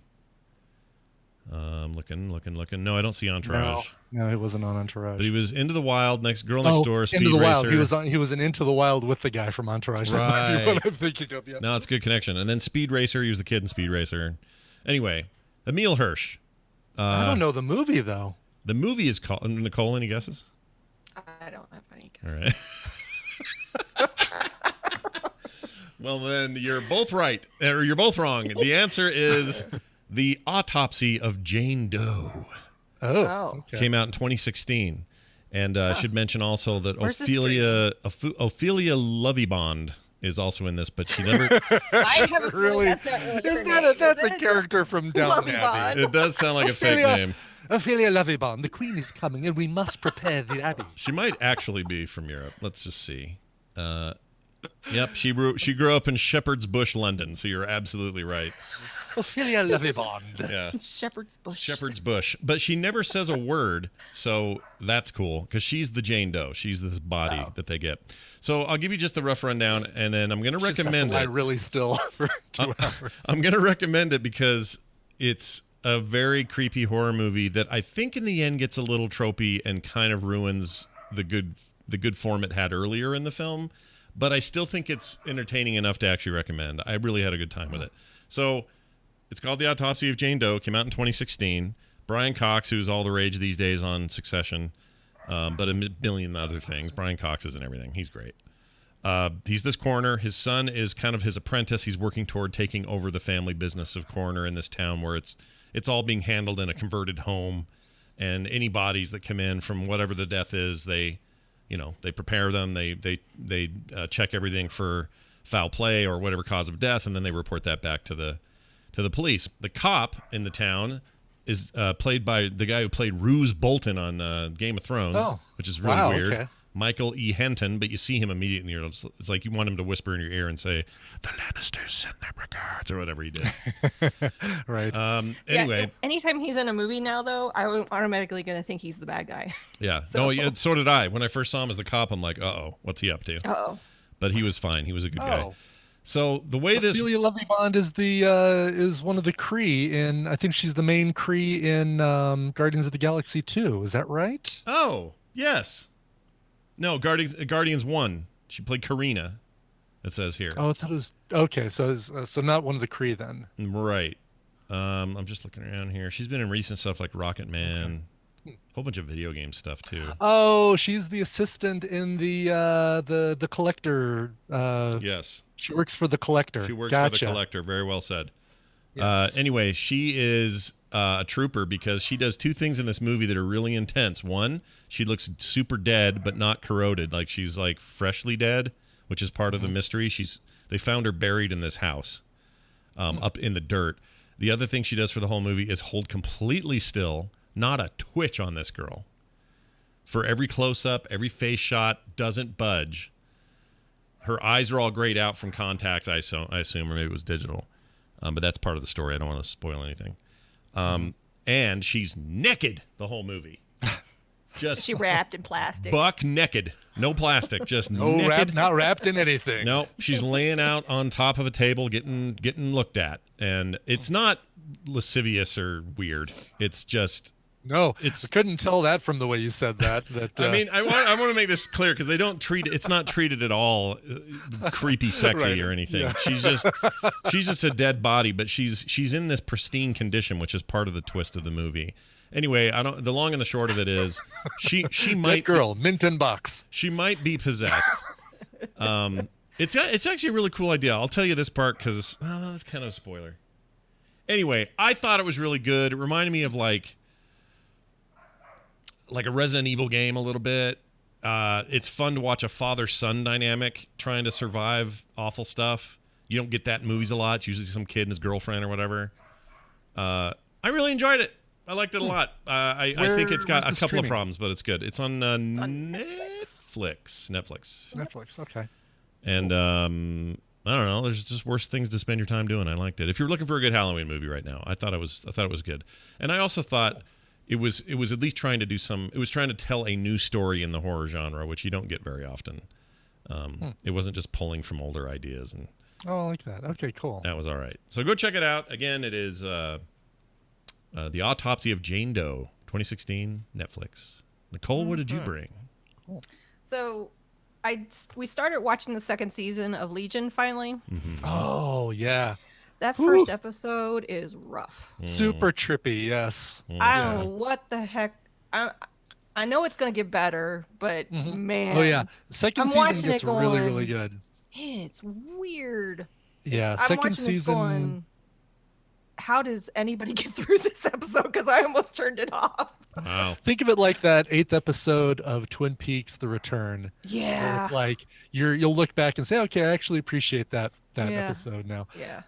Looking. No, I don't see Entourage. No, he wasn't on Entourage. But he was Into the Wild, Girl Next Door, Speed Into the Racer. Wild. He was in Into the Wild with the guy from Entourage. That might be what I'm thinking of. Yeah. No, it's a good connection. And then Speed Racer. He was the kid in Speed Racer. Anyway, Emil Hirsch. I don't know the movie though. The movie is called Nicole. Any guesses? I don't have any guesses. All right. Well, then you're both right, or you're both wrong. The answer is The Autopsy of Jane Doe. Oh. Okay. Came out in 2016. And I should mention also that Where's the Ophelia Lovibond is also in this, but she never... I haven't Really? That's not really her Is name, that's is a it? character from Downton Abbey. It does sound like a fake name. Ophelia Lovibond, the Queen is coming, and we must prepare the Abbey. She might actually be from Europe. Let's just see. Yep, she grew up in Shepherd's Bush, London, so you're absolutely right. Ophelia Lovibond. Yeah. Shepherd's Bush. Shepherd's Bush. But she never says a word, so that's cool, because she's the Jane Doe. She's this body that they get. So I'll give you just the rough rundown, and then I'm going to recommend I it. really still for 2 hours. I'm going to recommend it because it's a very creepy horror movie that I think in the end gets a little tropey and kind of ruins the good form it had earlier in the film. But I still think it's entertaining enough to actually recommend. I really had a good time with it. So it's called The Autopsy of Jane Doe. Came out in 2016. Brian Cox, who's all the rage these days on Succession, but a million other things. Brian Cox is in everything. He's great. He's this coroner. His son is kind of his apprentice. He's working toward taking over the family business of coroner in this town where it's all being handled in a converted home. And any bodies that come in from whatever the death is, they prepare them. They check everything for foul play or whatever cause of death, and then they report that back to the police. The cop in the town is played by the guy who played Roose Bolton on Game of Thrones, which is really weird. Okay. Michael E. Henton, but you see him immediately. It's like you want him to whisper in your ear and say, "The Lannisters send their regards," or whatever he did. Right. Anyway. Yeah, anytime he's in a movie now, though, I'm automatically going to think he's the bad guy. Yeah. So did I. When I first saw him as the cop, I'm like, uh-oh, what's he up to? Uh-oh. But he was fine. He was a good guy. So the way this Ophelia Lovibond is one of the Kree in, I think she's the main Kree in Guardians of the Galaxy 2. Is that right? Oh, yes. No, Guardians 1. She played Karina. It says here. Oh, I thought it was okay. So not one of the Kree then. Right. I'm just looking around here. She's been in recent stuff like Rocket Man, a whole bunch of video game stuff too. Oh, she's the assistant in the Collector. Yes. She works for the Collector. She works for the Collector. Very well said. Yes. Anyway, she is a trooper because she does two things in this movie that are really intense. One, she looks super dead but not corroded, like she's like freshly dead, which is part of the mystery. They found her buried in this house, up in the dirt. The other thing she does for the whole movie is hold completely still, not a twitch on this girl. For every close-up, every face shot, doesn't budge. Her eyes are all grayed out from contacts, I assume, or maybe it was digital. But that's part of the story. I don't want to spoil anything. And she's naked the whole movie. Just she wrapped in plastic. Buck naked. No plastic, just no naked. Not wrapped in anything. No, she's laying out on top of a table getting looked at. And it's not lascivious or weird. It's just... No, I couldn't tell that from the way you said that. I mean, I want to make this clear because they don't treat it's not treated at all creepy, sexy or anything. Yeah. She's just a dead body, but she's in this pristine condition, which is part of the twist of the movie. Anyway, the long and the short of it is she might dead girl Minton box. She might be possessed. It's actually a really cool idea. I'll tell you this part because that's kind of a spoiler. Anyway, I thought it was really good. It reminded me of like a Resident Evil game a little bit. It's fun to watch a father-son dynamic trying to survive awful stuff. You don't get that in movies a lot. It's usually some kid and his girlfriend or whatever. I really enjoyed it. I liked it a lot. I think it's got a couple of problems, but it's good. It's on Netflix. Netflix. Okay. And I don't know. There's just worse things to spend your time doing. I liked it. If you're looking for a good Halloween movie right now, I thought it was good. And I also thought it was at least trying to do it was trying to tell a new story in the horror genre, which you don't get very often. It wasn't just pulling from older ideas. And I like that. Okay, cool. That was all right. So go check it out. Again, it is The Autopsy of Jane Doe, 2016, Netflix. Nicole, what did you bring? Cool. So we started watching the second season of Legion finally. Mm-hmm. Oh, yeah. That first episode is rough. Super trippy, yes. I don't know what the heck. I know it's going to get better, but man. Oh, yeah. Second season gets really, really good. It's weird. Yeah, I'm second watching season. Going, how does anybody get through this episode? Because I almost turned it off. Wow. Think of it like that 8th episode of Twin Peaks: The Return. Yeah. Where it's like you'll look back and say, okay, I actually appreciate that episode now. Yeah.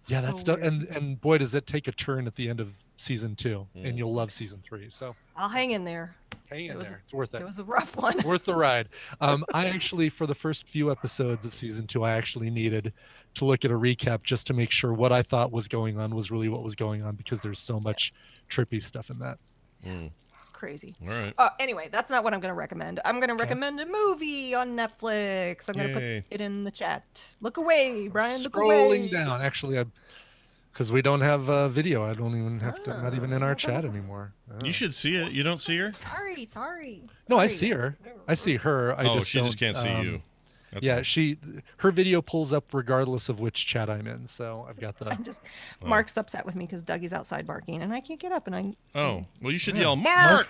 Yeah, that's stuff. And boy, does it take a turn at the end of season 2, and you'll love season 3. So I'll hang in there. It's worth it. It was a rough one. Worth the ride. I actually, for the first few episodes of season 2, I actually needed to look at a recap just to make sure what I thought was going on was really what was going on, because there's so much trippy stuff in that. It's crazy. All right. Anyway, that's not what I'm going to recommend. I'm going to recommend a movie on Netflix. I'm going to put it in the chat. Look away, Brian. Look away. Scrolling down. Actually, because we don't have video, I don't even have to. Not even in our chat anymore. You should see it. You don't see her? Sorry. No, I see her. I see her. She just can't see you. That's her video pulls up regardless of which chat I'm in. So I've got the. Mark's upset with me because Dougie's outside barking, and I can't get up. And well, you should yell, Mark.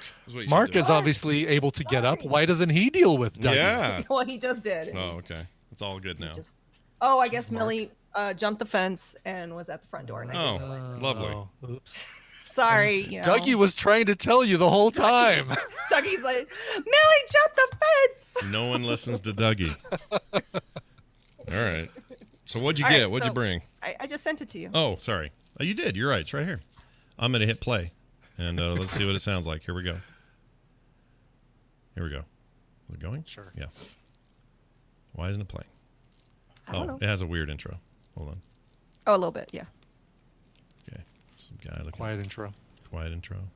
Mark is obviously able to get up. Why doesn't he deal with Dougie? Yeah. Well, he just did. Oh, okay. It's all good now. I guess Millie jumped the fence and was at the front door. And lovely. Oops. Sorry. Dougie was trying to tell you the whole time. Dougie's like, Millie jumped the fence. No one listens to Dougie. All right. So what'd you get? What'd you bring? I just sent it to you. Oh, sorry. Oh, you did. You're right. It's right here. I'm going to hit play. And let's see what it sounds like. Here we go. Is it going? Sure. Yeah. Why isn't it playing? I don't know. It has a weird intro. Hold on. Oh, a little bit, yeah. Okay. Some guy looking. Quiet intro.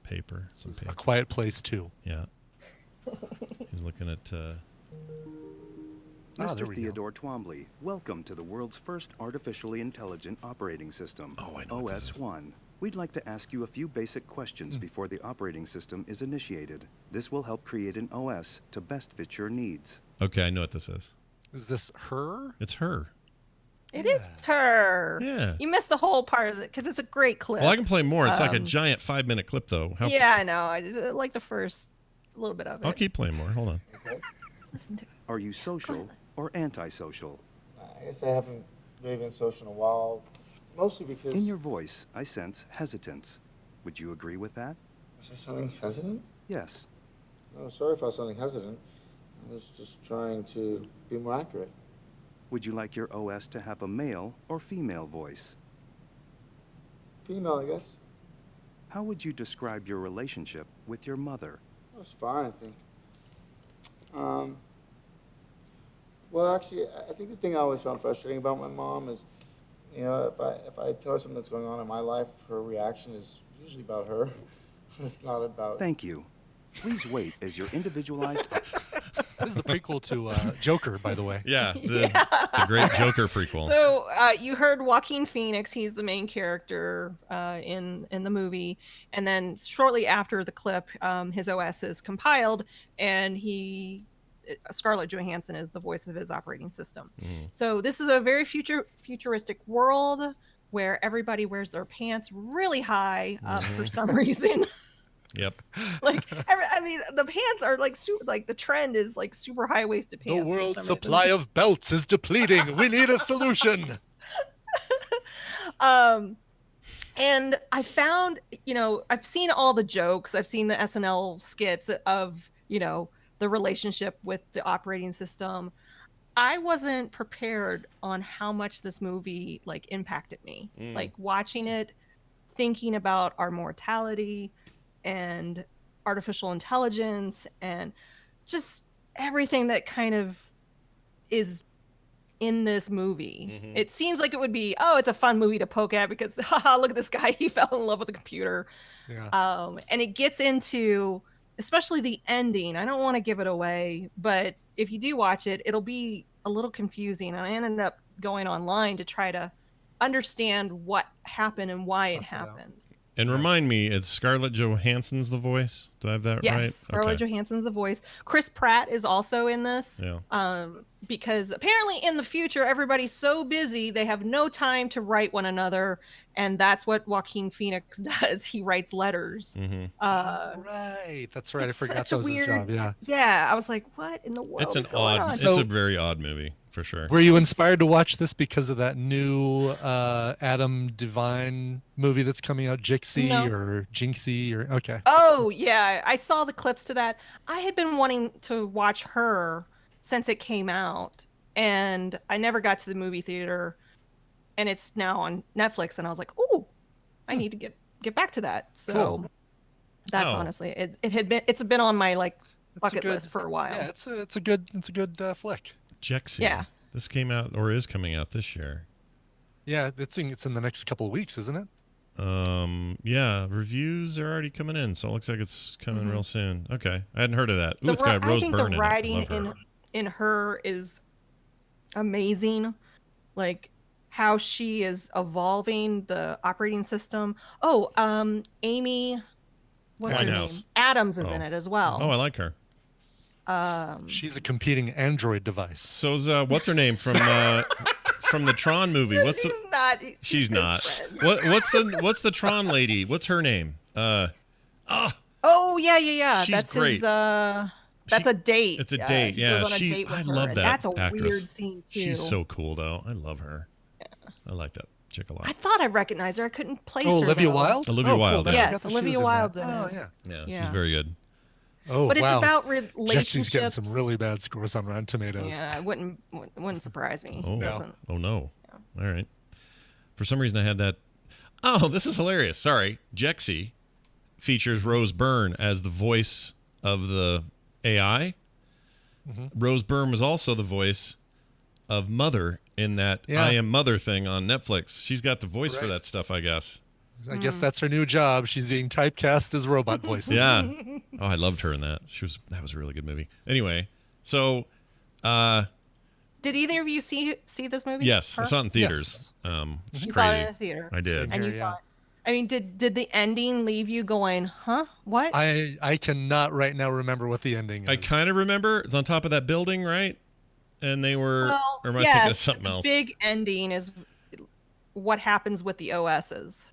Paper. Some paper. A Quiet Place 2. Yeah. He's looking at. Mr. Theodore Twombly, welcome to the world's first artificially intelligent operating system, OS1. We'd like to ask you a few basic questions before the operating system is initiated. This will help create an OS to best fit your needs. Okay, I know what this is. Is this her? It's her. It is her. Yeah. You missed the whole part of it because it's a great clip. Well, I can play more. It's like a giant 5-minute clip, though. Yeah, I know. I like the first little bit of it. I'll keep playing more. Hold on. Listen to it. Are you social or antisocial? I guess I haven't really been social in a while, mostly because... In your voice, I sense hesitance. Would you agree with that? Was I sounding hesitant? Yes. No, sorry if I was sounding hesitant. I was just trying to be more accurate. Would you like your OS to have a male or female voice? Female, I guess. How would you describe your relationship with your mother? It was fine, I think. Well, actually, I think the thing I always found frustrating about my mom is, if I tell her something that's going on in my life, her reaction is usually about her. It's not about... Thank you. Please wait as your individualized... This is the prequel to Joker, by the way. Yeah, the great Joker prequel. So you heard Joaquin Phoenix. He's the main character in the movie. And then shortly after the clip, his OS is compiled, and Scarlett Johansson is the voice of his operating system. So this is a very futuristic world where everybody wears their pants really high for some reason. Yep. The pants are the trend is like super high waisted pants. The world's supply of belts is depleting. We need a solution. And I found, I've seen all the jokes. I've seen the SNL skits of, the relationship with the operating system. I wasn't prepared on how much this movie like impacted me. Like watching it, thinking about our mortality and artificial intelligence and just everything that kind of is in this movie. It seems like it would be, oh, it's a fun movie to poke at because haha, look at this guy, he fell in love with a computer. Yeah. And it gets into especially the ending. I don't want to give it away, but if you do watch it, it'll be a little confusing. And I ended up going online to try to understand what happened and why it happened. And remind me, it's Scarlett Johansson's the voice? Do I have that Yes, right? Scarlett Johansson's the voice. Chris Pratt is also in this. Yeah. Because apparently in the future, everybody's so busy, they have no time to write one another. And that's what Joaquin Phoenix does. He writes letters. Right. That's right. I forgot that such a was his job. Yeah. Yeah. I was like, what in the world It's an is going on? it's a very odd movie for sure. Were you inspired to watch this because of that new Adam Devine movie that's coming out, Jixie No. or Jinxie or okay? Oh, yeah. I saw the clips to that. I had been wanting to watch her since it came out, and I never got to the movie theater, and it's now on Netflix, and I was like, "Ooh, I need to get back to that." So Cool. that's Oh. honestly it's been on my like It's a bucket good- list for a while. Yeah, it's a good flick. Jexy. Yeah. This came out or is coming out this year. Yeah, it's in the next couple of weeks, isn't it? Yeah, reviews are already coming in, so it looks like it's coming Mhm. real soon. Okay, I hadn't heard of that. Ooh, The it's got Rose I think Byrne the in it. writing Love her. in her is amazing, like how she is evolving the operating system. Oh, Amy, what's her name? Winehouse. Adams is in Oh. it as well. Oh, I like her. She's a competing Android device. So's what's her name from the Tron movie? What's She's not. She's not. What's the Tron lady? What's her name? Oh yeah. She's That's great. his. That's a date. It's a date. He Yeah, goes on a she's. date with I her, love and that That's a actress. weird scene too. She's so cool though. I love her. I like that chick a lot. I thought I recognized her. I couldn't place her. Olivia though. Wilde? Olivia Wilde. Cool. Yeah. I forgot Yes, that she Olivia was in that. Wilde's in Oh it. yeah. Yeah, she's very good. Oh But it's wow. about Jesse's relationships. getting some really bad scores on Rotten Tomatoes. Yeah, it wouldn't surprise me. Oh, It doesn't. oh no. All right. For some reason, I had that. Oh, this is hilarious. Sorry. Jexy features Rose Byrne as the voice of the AI. Rose Byrne was also the voice of Mother in that Yeah. I Am Mother thing on Netflix. She's got the voice for Right. that stuff, I guess. I guess that's her new job. She's being typecast as robot voices. Yeah. Oh, I loved her in that. That was a really good movie. Anyway, so Did either of you see this movie? yes, I Her? saw it in theaters. Which is You crazy. saw it in the theater. I did. And you saw it. I mean, did the ending leave you going, huh? What? I cannot right now remember what the ending is. I kind of remember it's on top of that building, right? And they were, Well, or am I thinking of yes, something the else? big ending is what happens with the OSs.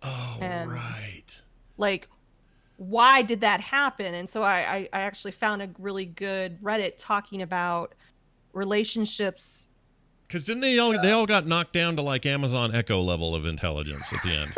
Oh, And, right. Like, why did that happen? And so I actually found a really good Reddit talking about relationships. Because didn't they all got knocked down to like Amazon Echo level of intelligence at the end?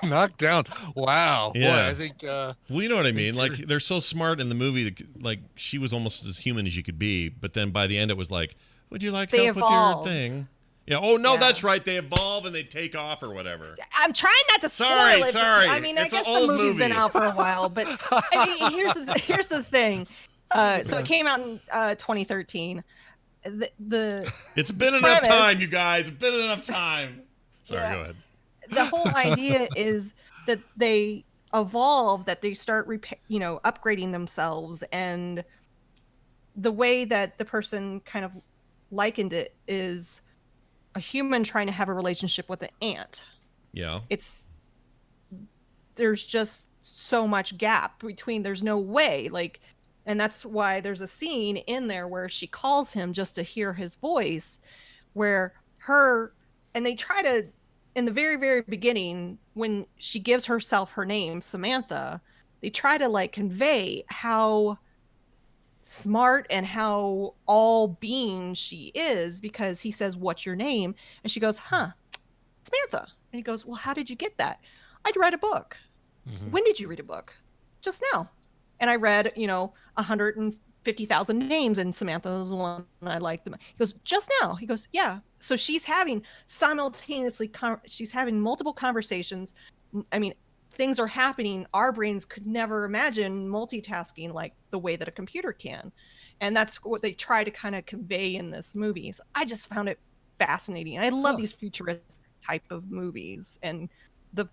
Knocked down. Wow. Yeah. Boy, I think. Well, you know what I mean. Like they're so smart in the movie. That, like she was almost as human as you could be, but then by the end it was like, "Would you like They help evolved. with your thing?" Yeah. Oh no, that's right. They evolve and they take off or whatever. I'm trying not to spoil Sorry, it. but- sorry. I mean, It's I an guess the old movie's been movie. out for a while, but I mean, here's the thing. So it came out in 2013. It's been enough premise- time, you guys. It's been enough time. Sorry, Yeah. go ahead. The whole idea is that they evolve, that they start upgrading themselves, and the way that the person kind of likened it is a human trying to have a relationship with an ant. Yeah. There's just so much gap between, there's no way, like, and that's why there's a scene in there where she calls him just to hear his voice, where and they try to, in the very, very beginning, when she gives herself her name, Samantha, they try to like convey how smart and how all being she is, because he says, "What's your name?" And she goes, "Huh, Samantha." And he goes, "Well, how did you get that?" "I'd read a book." "When did you read a book?" "Just now." "And I read, 150 50,000 names, and Samantha was the one I liked them. He goes, just now. He goes, yeah. So she's having she's having multiple conversations. I mean, things are happening. Our brains could never imagine multitasking like the way that a computer can. And that's what they try to kind of convey in this movie. So I just found it fascinating. I love these futuristic type of movies and the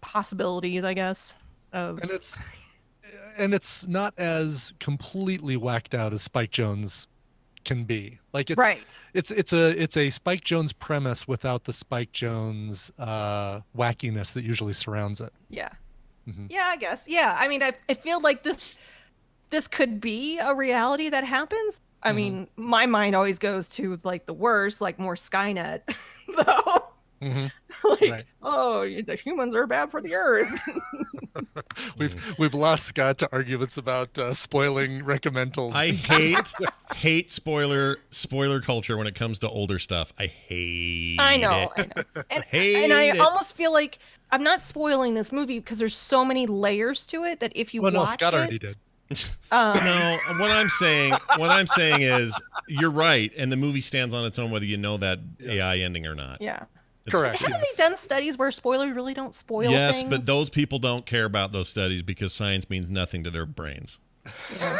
possibilities, I guess. And it's not as completely whacked out as Spike Jonze can be. Like it's a Spike Jonze premise without the Spike Jonze wackiness that usually surrounds it. Yeah. Yeah, I guess. Yeah. I mean, I feel like this could be a reality that happens. I mean, my mind always goes to like the worst, like more Skynet. Though. Oh, the humans are bad for the earth. We've lost Scott to arguments about spoiling recommendals. I hate spoiler culture when it comes to older stuff. I know. And I almost feel like I'm not spoiling this movie because there's so many layers to it that if you watch Scott already did. No, what I'm saying is you're right, and the movie stands on its own whether you know that AI ending or not. Yeah. Correct. Haven't they done studies where spoilers really don't spoil Yes, things? but those people don't care about those studies because science means nothing to their brains. Yeah.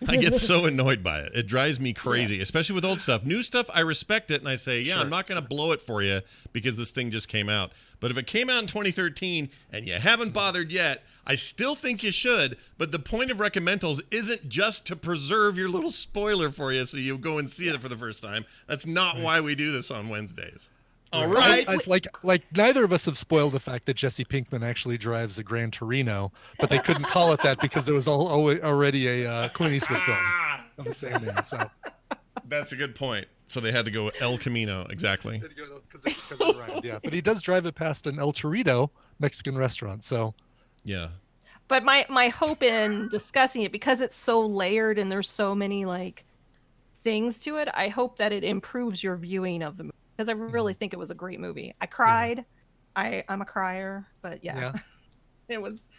I get so annoyed by it. It drives me crazy, especially with old stuff. New stuff, I respect it, and I say, yeah, I'm not going to blow it for you because this thing just came out. But if it came out in 2013 and you haven't bothered yet, I still think you should. But the point of recommendals isn't just to preserve your little spoiler for you so you go and see it for the first time. That's not why we do this on Wednesdays. All right. Like neither of us have spoiled the fact that Jesse Pinkman actually drives a Gran Torino, but they couldn't call it that because there was already a Clint Eastwood film of the same name. So that's a good point. So they had to go El Camino, exactly. Yeah, but he does drive it past an El Torito Mexican restaurant. So yeah. But my hope in discussing it, because it's so layered and there's so many like things to it, I hope that it improves your viewing of the movie. Because I really think it was a great movie. I cried. Yeah. I'm a crier, but yeah. It was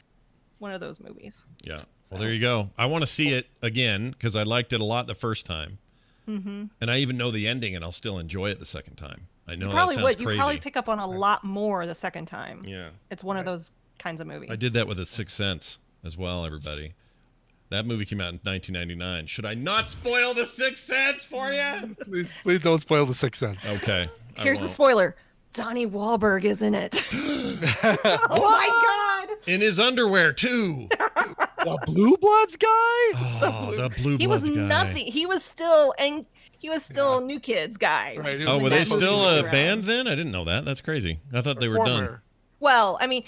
one of those movies. Yeah. So. Well, there you go. I want to see it again because I liked it a lot the first time. Mm-hmm. And I even know the ending, and I'll still enjoy it the second time. I know that sounds crazy. You probably pick up on a lot more the second time. Yeah. It's one of those kinds of movies. I did that with The Sixth Sense as well, everybody. That movie came out in 1999. Should I not spoil The Sixth Sense for you? Please don't spoil The Sixth Sense. Okay. Here's the spoiler. Donnie Wahlberg is in it. Oh my God. In his underwear too. The Blue Bloods guy? Oh, the Blue Bloods guy. He was nothing. He was still New Kids guy. Right, oh, were they still a band then? I didn't know that. That's crazy. I thought they were done. Well, I mean,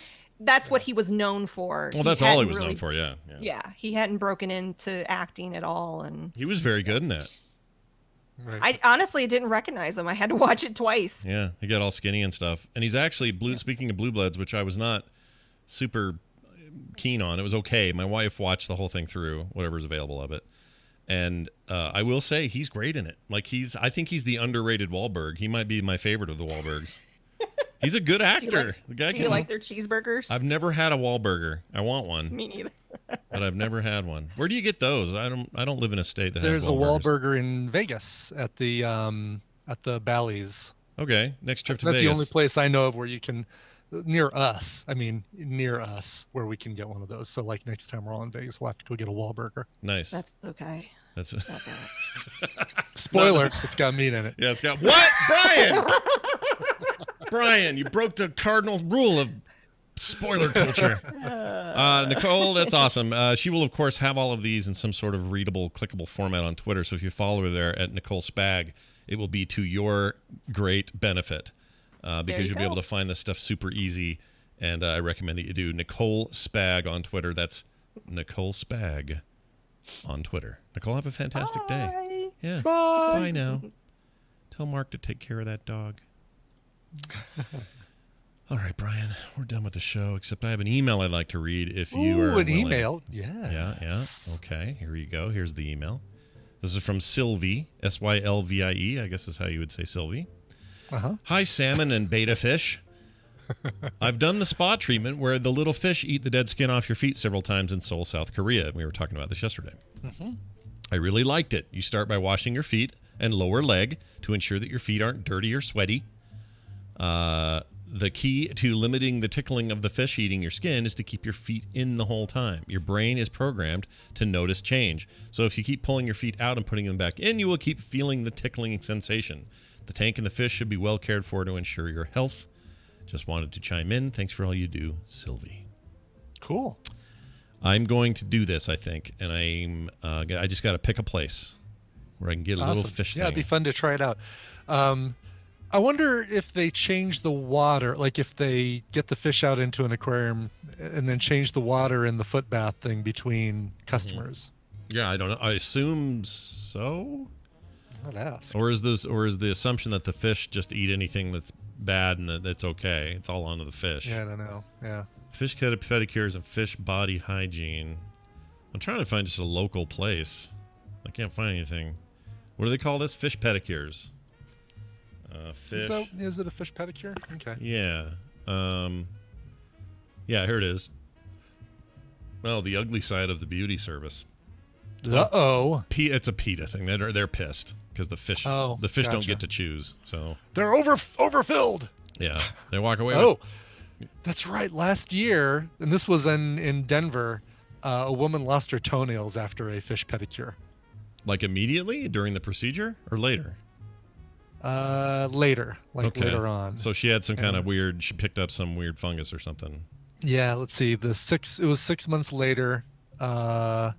that's what he was known for. Well, that's all he was known for, yeah. Yeah, he hadn't broken into acting at all, and he was very good in that. Right. I honestly didn't recognize him. I had to watch it twice. Yeah, he got all skinny and stuff. And he's actually, speaking of Blue Bloods, which I was not super keen on. It was okay. My wife watched the whole thing through, whatever's available of it. And I will say he's great in it. Like I think he's the underrated Wahlberg. He might be my favorite of the Wahlbergs. He's a good actor. Do you like their cheeseburgers? I've never had a Wahlburger. I want one. Me neither. But I've never had one. Where do you get those? I don't live in a state that has There's a Wahlburger in Vegas at the Bally's. Okay, next trip to That's Vegas. the only place I know of where you can near us where we can get one of those. So like next time we're all in Vegas, we'll have to go get a Wahlburger. Nice. That's okay. That's all right. Spoiler, it's got meat in it. Yeah, it's got what? Brian! Brian, you broke the cardinal rule of spoiler culture. Nicole, that's awesome. She will, of course, have all of these in some sort of readable, clickable format on Twitter. So if you follow her there at Nicole Spag, it will be to your great benefit because you'll be able to find this stuff super easy. And I recommend that you do Nicole Spag on Twitter. That's Nicole Spag on Twitter. Nicole, have a fantastic day. Yeah. Bye now. Tell Mark to take care of that dog. All right, Brian, we're done with the show, except I have an email I'd like to read if you are willing. Email? Yeah. Yeah. Okay, here you go. Here's the email. This is from Sylvie, Sylvie, I guess is how you would say Sylvie. Uh-huh. Hi, salmon and beta fish. I've done the spa treatment where the little fish eat the dead skin off your feet several times in Seoul, South Korea. We were talking about this yesterday. Mm-hmm. I really liked it. You start by washing your feet and lower leg to ensure that your feet aren't dirty or sweaty. The key to limiting the tickling of the fish eating your skin is to keep your feet in the whole time. Your brain is programmed to notice change. So if you keep pulling your feet out and putting them back in, you will keep feeling the tickling sensation. The tank and the fish should be well cared for to ensure your health. Just wanted to chime in. Thanks for all you do, Sylvie. Cool. I'm going to do this, I think, and I just got to pick a place where I can get a little fish Yeah, thing. it'd be fun to try it out. I wonder if they change the water, like if they get the fish out into an aquarium and then change the water in the foot bath thing between customers. Yeah, I don't know. I assume so. I'd ask. Or is the assumption that the fish just eat anything that's bad and that it's okay? It's all onto the fish. Yeah, I don't know. Yeah. Fish pedicures and fish body hygiene. I'm trying to find just a local place. I can't find anything. What do they call this? Fish pedicures. Fish. Is it a fish pedicure? Okay. Yeah. Yeah, here it is. Oh, the ugly side of the beauty service. Uh-oh. It's a PETA thing. They're pissed because the fish don't get to choose. So they're overfilled. Yeah, they walk away. Oh, that's right. Last year, and this was in Denver, a woman lost her toenails after a fish pedicure. Like immediately during the procedure or later? Later later on. So she had some kind of weird. She picked up some weird fungus or something. Yeah, let's see. It was 6 months later. Dr.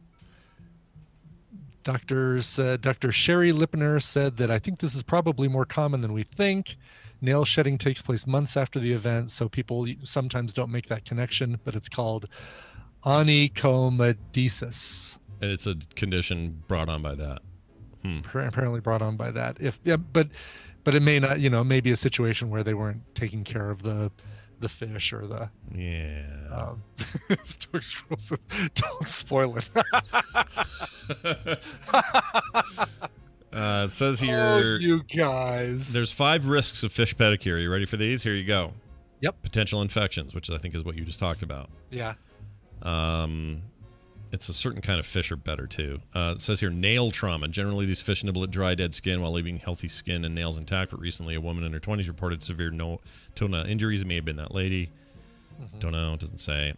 Sherry Lipner said that I think this is probably more common than we think. Nail shedding takes place months after the event, so people sometimes don't make that connection, but it's called onychomatosis. And it's a condition brought on by that. Apparently brought on by that. But it may not, maybe a situation where they weren't taking care of the fish or the Stokes Rules. Don't spoil it. It says here, oh, you guys, there's 5 risks of fish pedicure. You ready for these? Here you go. Yep. Potential infections, which I think is what you just talked about. Yeah. It's a certain kind of fish are better too. It says here nail trauma. Generally, these fish nibble at dry, dead skin while leaving healthy skin and nails intact. But recently, a woman in her 20s reported severe toenail injuries. It may have been that lady. Don't know. It doesn't say.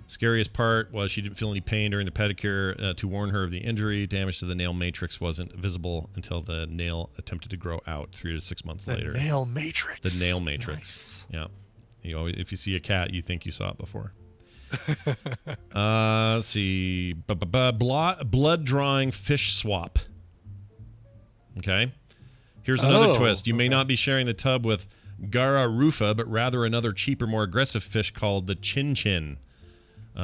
Scariest part was she didn't feel any pain during the pedicure. To warn her of the injury, damage to the nail matrix wasn't visible until the nail attempted to grow out 3 to 6 months later. Nail matrix. The nail matrix. Nice. Yeah. If you see a cat, you think you saw it before. Let's see. Blood drawing fish swap. Okay. Here's another twist. You may not be sharing the tub with Gara rufa, but rather another cheaper, more aggressive fish called the chin-chin.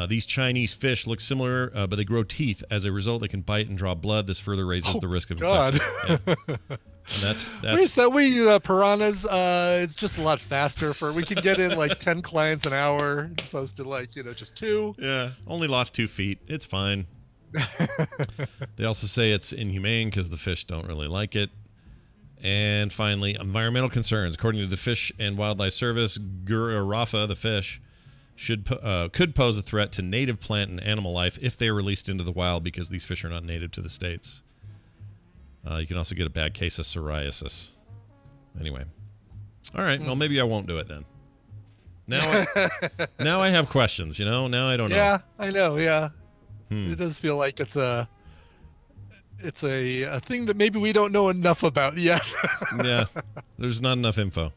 These Chinese fish look similar, but they grow teeth. As a result, they can bite and draw blood. This further raises the risk of infection. Yeah. And that's piranhas. It's just a lot faster. We can get in like 10 clients an hour. It's supposed to just 2. Yeah, only lost 2 feet. It's fine. They also say it's inhumane because the fish don't really like it. And finally, environmental concerns. According to the Fish and Wildlife Service, Gurirafa, the fish, could pose a threat to native plant and animal life if they are released into the wild because these fish are not native to the States. You can also get a bad case of psoriasis. Anyway. All right. Well, maybe I won't do it then. Now I have questions, Now I don't know. Yeah, I know. Yeah. It does feel like it's a thing that maybe we don't know enough about yet. Yeah. There's not enough info.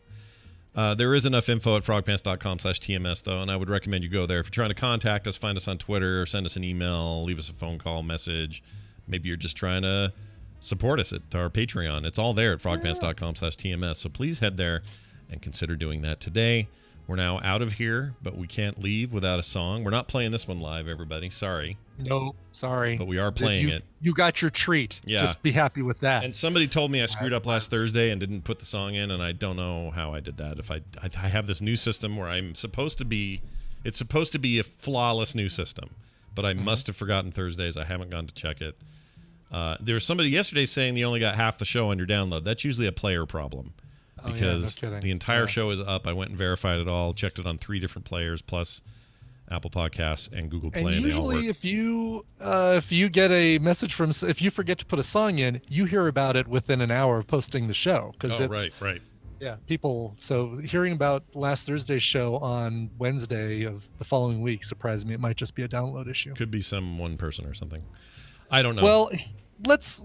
There is enough info at frogpants.com/TMS, though, and I would recommend you go there. If you're trying to contact us, find us on Twitter, or send us an email, leave us a phone call, message. Maybe you're just trying to support us at our Patreon. It's all there at frogpants.com/TMS, so please head there and consider doing that today. We're now out of here, but we can't leave without a song. We're not playing this one live, everybody. Sorry. No, sorry. But we are playing it. You got your treat. Yeah. Just be happy with that. And somebody told me I screwed up last Thursday and didn't put the song in, and I don't know how I did that. If I have this new system where it's supposed to be a flawless new system, but I must have forgotten Thursdays. I haven't gone to check it. There was somebody yesterday saying you only got half the show on your download. That's usually a player problem. because kidding. the entire Yeah. show is up. I went and verified it all, checked it on 3 different players, plus Apple Podcasts and Google Play. And they all work. usually, if you get a message from, if you forget to put a song in, you hear about it within an hour of posting the show. Oh, right. Yeah, people. So hearing about last Thursday's show on Wednesday of the following week surprised me. It might just be a download issue. Could be some one person or something. I don't know. Well, let's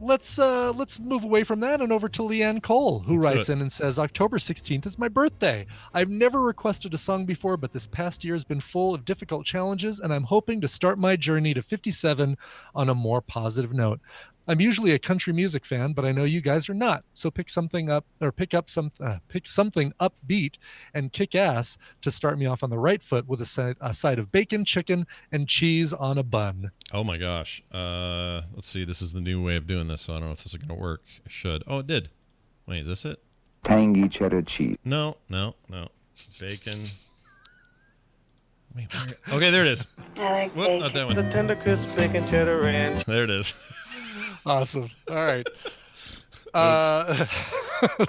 move away from that and over to Leanne Cole, who Let's do writes it. in and says, October 16th is my birthday. I've never requested a song before, but this past year has been full of difficult challenges, and I'm hoping to start my journey to 57 on a more positive note. I'm usually a country music fan, but I know you guys are not. So pick something upbeat and kick ass to start me off on the right foot with a side of bacon, chicken, and cheese on a bun. Oh my gosh. Let's see. This is the new way of doing this, so I don't know if this is going to work. It should. Oh, it did. Wait, is this it? Tangy cheddar cheese. No. Bacon. Wait, where? Okay, there it is. I like Whoop, bacon. not that one. The tender crisp bacon cheddar ranch. There it is. Awesome. All right.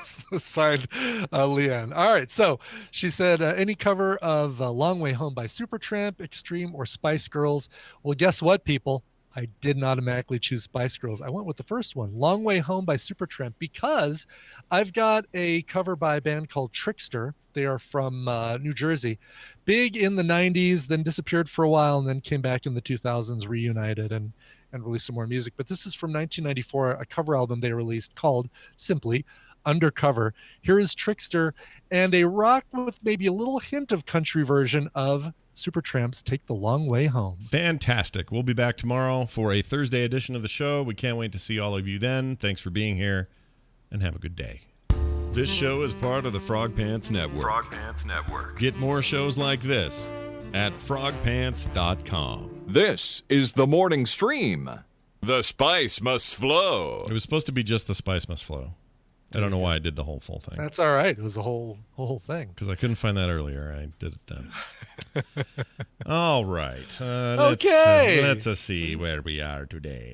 Signed, Leanne. All right. So she said, any cover of Long Way Home by Supertramp, Extreme, or Spice Girls. Well, guess what, people? I didn't automatically choose Spice Girls. I went with the first one, Long Way Home by Supertramp, because I've got a cover by a band called Trickster. They are from New Jersey. Big in the 90s, then disappeared for a while, and then came back in the 2000s, reunited, and released some more music. But this is from 1994, a cover album they released called simply Undercover. Here is Trickster and a rock with maybe a little hint of country version of Supertramp's Take the Long Way Home. Fantastic. We'll be back tomorrow for a Thursday edition of the show. We can't wait to see all of you then. Thanks for being here, and have a good day. This show is part of the Frog Pants Network. Frog Pants Network. Get more shows like this at frogpants.com. This is the morning stream. The spice must flow. It was supposed to be just the spice must flow. I don't know why I did the whole full thing. That's all right. It was a whole thing. Because I couldn't find that earlier. I did it then. All right. Okay. Let's see where we are today.